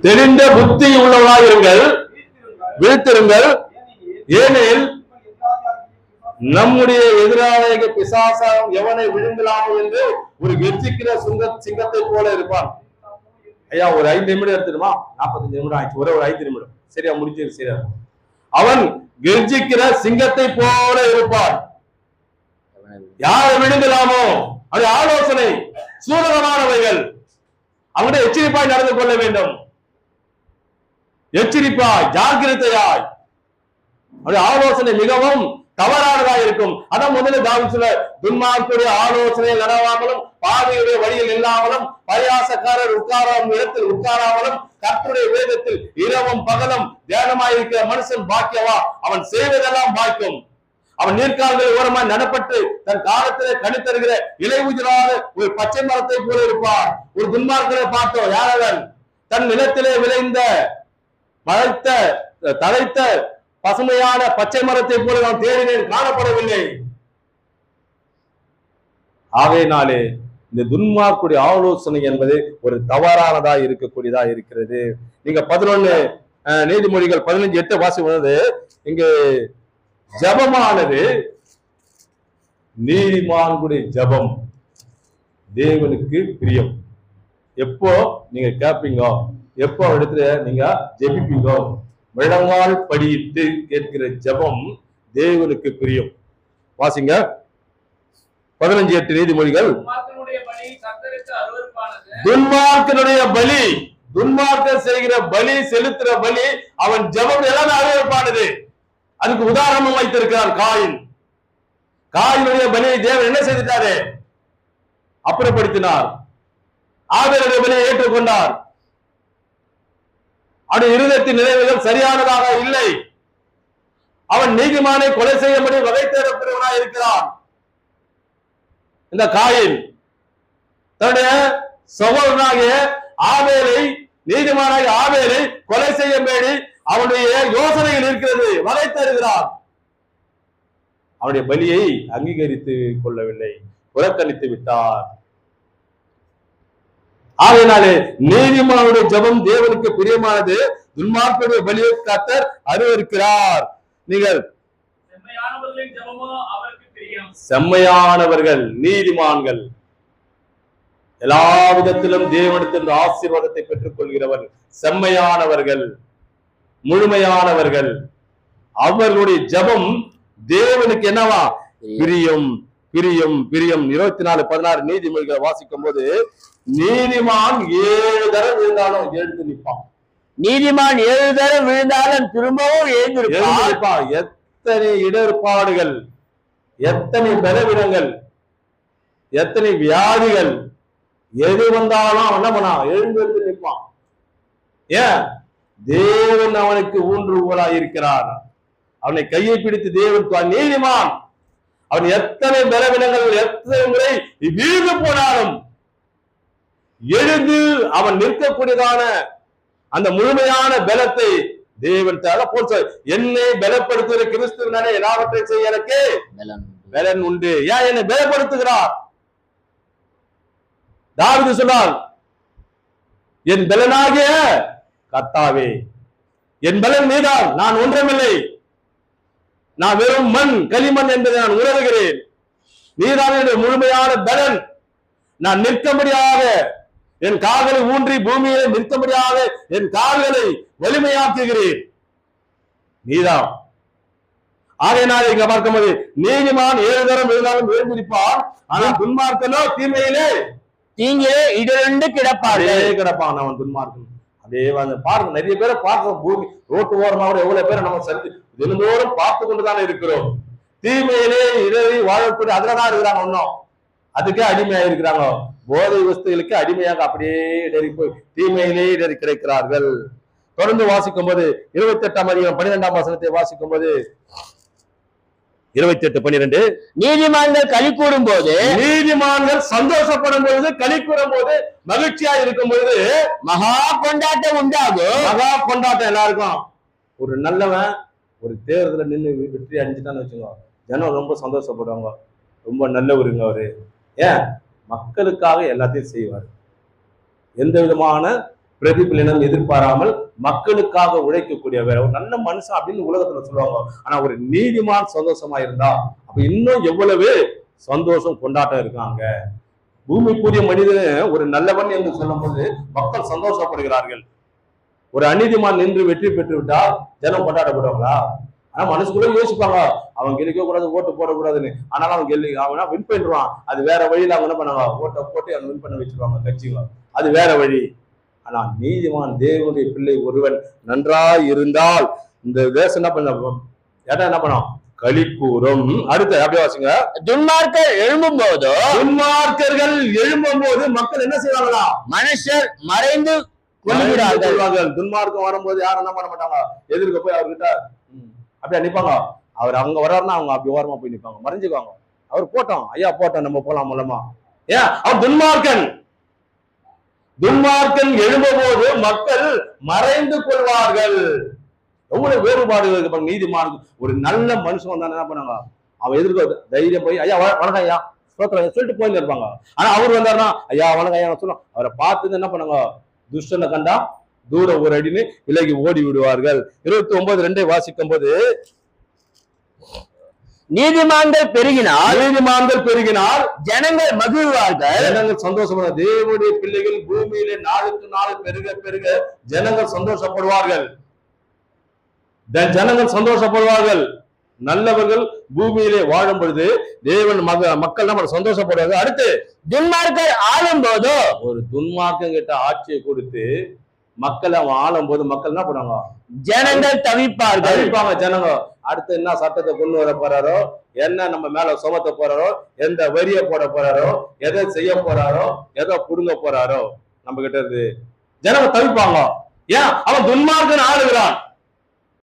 தெளிந்த புத்தி உள்ளவராயிருங்கள், விழித்திருங்கள், ஏனெனில் நம்முடைய எதிராளிக பிசாசாம் எவனை விழுங்கலாமோ என்று ஒரு கர்ஜிக்கிற சிங்கத்தை போல இருப்பான். ஐயா ஒரு 5 நிமிடம் எடுத்துடுமா? 45 நிமிடம் ஆயிடுச்சு, ஒரு 5 நிமிடம் சரியா முடிஞ்சு. சரியா, அவன் கர்ஜிக்கிற சிங்கத்தை போல இருப்பான். யாரை விழுங்கலாமோ அது ஆலோசனை சூதனமானவைகள். அவனுடைய எச்சரிப்பாய் நடந்து கொள்ள வேண்டும், எச்சரிப்பாய், ஜாக்கிரதையாய். அவருடைய ஆலோசனை மிகவும் தவறானதாக இருக்கும். அதான் முதல்ல தாவீது சொல்ல, துன்மார்க்கருடைய ஆலோசனை நடவாமலும், பாவியுடைய வழியில் இல்லாமலும், பரியாசக்காரர் உட்காரும் இடத்தில் உட்காராமலும், கர்த்தருடைய வேதத்தில் இரவும் பகலும் தியானமாயிருக்கிற மனுஷன் பாக்கியவா, அவன் செய்வதெல்லாம் பாக்கியம். அவன் நீர்க்கால்கள் ஓரமாய் நடப்பட்டு தன் காலத்திலே கணித்தருகிற இலை உதிராத ஒரு பச்சை மரத்தை போல இருப்பார். ஒரு துன்மார்க்கரை பார்த்தோம், யாரவன்? தன் நிலத்திலே விளைந்த மழைத்த தழைத்த பசுமையான பச்சை மரத்தை போல நான் தேடினேன், காணப்படவில்லை. ஆகையினாலே இந்த துன்மார்க்குடைய ஆலோசனை என்பது ஒரு தவறானதா இருக்கக்கூடியதா இருக்கிறது. நீங்க 11 நீதிமொழிகள் 15:8 வாசிப்பது, இங்கு ஜபமானது, நீதிமான்களுடைய ஜபம் தேவனுக்கு பிரியம். எப்போ நீங்க கேட்பீங்க, எப்போ இடத்துல நீங்க ஜெபிப்பீங்க, முழங்கால் படியிட்டு கேட்கிற ஜபம் தேவனுக்கு பிரியம். வாசிங்க 15:8 நீதிமொழிகள். துன்மார்க்கனுடைய பலி, துன்மார்க்கன் செய்கிற பலி, செலுத்துற பலி, அவன் ஜபம் எல்லாமே அருவருப்பானது. அதுக்கு உதாரணம் வைத்திருக்கிறார் காயின். காயினுடைய பலியை தேவன் என்ன செய்துட்டாரு? அப்புறப்படுத்தினார். ஆபேலுடைய பலியை ஏற்றுக்கொண்டார். அவனுடைய இருதயத்தின் நினைவுகள் சரியானதாக இல்லை. அவன் நீதிமானை கொலை செய்யும்படி வகை தேடப்படுவனாய் இருக்கிறான். இந்த காயின் தன்னுடைய சகோதரனாகிய ஆபேலை நீதிமானாய் ஆபேலை கொலை செய்யும்படி அவனுடைய யோசனைகள் இருக்கிறது, வகை தருகிறார். அவனுடைய பலியை அங்கீகரித்து கொள்ளவில்லை, புறக்கணித்து விட்டார். ஆகையினாலே நீதிமானுடைய ஜெபம் தேவனுக்கு பிரியமானது, துன்மார்க்கனுடைய பலியை கர்த்தர் அருவருக்கிறார். நீங்கள் செம்மையானவர்கள் நீதிமான்கள் எல்லா விதத்திலும் தேவனிடத்தில் ஆசீர்வாதத்தை பெற்றுக் கொள்கிறவர்கள் செம்மையானவர்கள், முழுமையானவர்கள். அவர்களுடைய ஜெபம் தேவனுக்கு என்னவா? பிரியம், பிரியம், பிரியம். 24:16 நீதிமொழிகளை வாசிக்கும் போது, நீதிமான் 7 தரம் விழுந்தாலும் எழுந்து நிற்பான். நீதிமான் 7 தரம் விழுந்தாலும் திரும்பவும் எழுந்திருப்பான். எத்தனை இடர்பாடுகள், எத்தனை பலவீனங்கள், எத்தனை வியாதிகள், எது வந்தாலும் என்ன பண்ணா? எழுந்து நிற்பான். ஏன்? தேவன் அவனுக்கு ஊன்றுகோலாய் இருக்கிறார். அவனை கையை பிடித்து தேவன் நீதிமான். அவன் எத்தனை பலவீனங்கள், எத்தனை முறை வீழ்ந்து போனாலும் எழுந்து அவன் நிற்கக்கூடியதான அந்த முழுமையான பலத்தை தேவன் தர போல் என்னை பலப்படுத்துகிற கிறிஸ்துவனாலே எல்லாவற்றை செய்ய எனக்கு பலன் உண்டு. ஏன் என்னை பலப்படுத்துகிறார்? தாவீது சொன்னார், என் பலனாகிய கர்த்தாவே, என் பலன் நீதான், நான் ஒன்றுமில்லை, நான் வெறும் மண், களிமண் என்பதை நான் உணர்கிறேன். நீதான் என்னுடைய முழுமையான பலன். நான் நிற்கும்படியாக என் கால்களை ஊன்றி பூமியிலே நிற்கும்படியாக என் கால்களை வலிமையாக்குகிறேன், நீதான். ஆகையினால இங்க பார்க்கும்போது நீதிமான் 7 தரம் இருந்தாலும் எழுந்திருப்பான், ஆனா துன்மார்க்கனோ தீமையிலே தீங்கிலே இடர்ந்து கிடப்பான். அவன் துன்மார்க்கன். அப்படியே பாருங்க, நிறைய பேரை பார்க்கிறோம். பூமி ரோட்டு ஓரமா கூட எவ்வளவு பேரை நம்ம சந்தி தினந்தோறும் பார்த்து கொண்டுதானே இருக்கிறோம். தீமையிலே இடறி வாழக்கூடிய அதுலதான் இருக்கிறாங்க. ஒன்னும் அதுக்கே அடிமையா இருக்கிறாங்க. போதை வஸ்துகளுக்கு அடிமையாக அப்படியே இடறி போய் தீமையிலே இடறி கிடைக்கிறார்கள். தொடர்ந்து வாசிக்கும் போது 28ஆம் அதிகாரம் 12ஆம் வசனத்தை வாசிக்கும் போது 28:12 நீதிமான்கள் களி கூறும் போது, நீதிமான்கள் சந்தோஷப்படும் பொழுது, களி கூறும் போது, மகிழ்ச்சியா இருக்கும் பொழுது மகா கொண்டாட்டம் உண்டாகும். மகா கொண்டாட்டம் எல்லாருக்கும். ஒரு நல்லவன் ஒரு தேர்தல நின்று வெற்றி அடைஞ்சிட்டான்னு வச்சுக்கோ, ஜனம் ரொம்ப சந்தோஷப்படுவாங்க. ரொம்ப நல்லவருங்க அவரு. ஏன்? மக்களுக்காக எல்லாத்தையும் செய்வார். எந்த விதமான பிரதிபலனும் எதிர்பாராமல் மக்களுக்காக உழைக்கக்கூடியவர், ஒரு நல்ல மனுஷன் அப்படின்னு உலகத்துல சொல்லுவாங்க. ஆனா ஒரு நீதிமான் சந்தோஷமா இருந்தா அப்ப இன்னும் எவ்வளவு சந்தோஷம் கொண்டாட்டம் இருக்காங்க. பூமிக்குரிய மனிதன் ஒரு நல்லவன் என்று சொல்லும் போது மக்கள் சந்தோஷப்படுகிறார்கள். ஒரு அநீதிமான் நின்று வெற்றி பெற்று விட்டால் ஜனம் கொண்டாடப்படுவாங்களா? ஆனா மனசுக்குள்ள யோசிப்பாங்க, அவன் கெலிக்க கூடாது, ஓட்டு போடக்கூடாதுன்னு. ஆனாலும் அவன் அவனா வின் பண்ணிடுவான். அது வேற வழியில அவங்க என்ன பண்ணுவாங்க? ஓட்டை போட்டு அவன் வின் பண்ண வச்சிருவாங்க கட்சிங்க. அது வேற வழி. ஆனா நீதிமான் தேவனுடைய பிள்ளை ஒருவன் நன்றாய் இருந்தால் இந்த தேசம் என்ன பண்ண இடம் என்ன பண்ணும்? களி கூறும். அடுத்து அப்படியே வாசிங்க. துன்மார்க்கர் எழும்பும் போதோ, துன்மார்க்கர்கள் எழும்பும் போது மக்கள் என்ன செய்வாங்களா? மனுஷர் மறைந்து கொள்கிறார்கள். துன்மார்க்கம் வரும்போது யாரும் என்ன பண்ண மாட்டாங்க? எதிர்க்க போய் அவர்கிட்ட அப்படியே நிப்பாங்க. அவர் அங்க வர்றாருன்னா அவங்க அப்படி ஓரமா போய் நிப்பாங்க, மறைஞ்சுக்குவாங்க. அவர் போட்டோம், ஐயா போட்டோம், நம்ம போலாம் மூலமா. ஏன்? அவர் துன்மார்க்கன். துன்மார்க்கன் எழும்பும் போது மக்கள் மறைந்து கொள்வார்கள். எவ்வளவு வேறுபாடு இருக்கு. நீதிமான் ஒரு நல்ல மனுஷன் வந்தா என்ன பண்ணாங்க? அவன் எதிர்க்க தைரியம் போய் ஐயா வணக்கம் ஐயா சொல்லிட்டு போயிட்டு இருப்பாங்க. ஆனா அவர் வந்தாருன்னா ஐயா வணக்கம் ஐயா சொல்லும். அவரை பார்த்து என்ன பண்ணாங்க? துஷ்டனை கண்டா தூர ஒரு அடின்னு விலகி ஓடி விடுவார்கள். 29:2 வாசிக்கும் போது, நீதிமான்கள் பெருகினால் ஜனங்கள் மகிழ்வார்கள். ஜனங்கள் சந்தோஷப்பட தேவனுடைய பிள்ளைகள் பூமியிலே நாளுக்கு நாள் பெருக பெருக ஜனங்கள் சந்தோஷப்படுவார்கள். ஜனங்கள் சந்தோஷப்படுவார்கள். நல்லவர்கள் பூமியிலே வாழும் பொழுது தேவன் மக்கள் நம்ம சந்தோஷப்படுவாங்க. அடுத்து துன்மார்க்கர் ஆளும் போது, ஒரு துன்மார்க்கம் கிட்ட ஆட்சியை கொடுத்து மக்கள் அவன் ஆளும் போது மக்கள் என்ன பண்ணுவாங்க? ஜனங்கள் தவிப்பாங்க. ஜனங்க அடுத்து என்ன சட்டத்தை கொண்டு வர போறாரோ, என்ன நம்ம மேல சுமத்த போறாரோ, எந்த வரிய போட போறாரோ, எதை செய்ய போறாரோ, எதை புடுங்க போறாரோ நம்ம கிட்ட இருந்து ஜனங்க தவிப்பாங்க. ஏன்? அவன் துன்மார்க்கன் ஆளுகிறான்.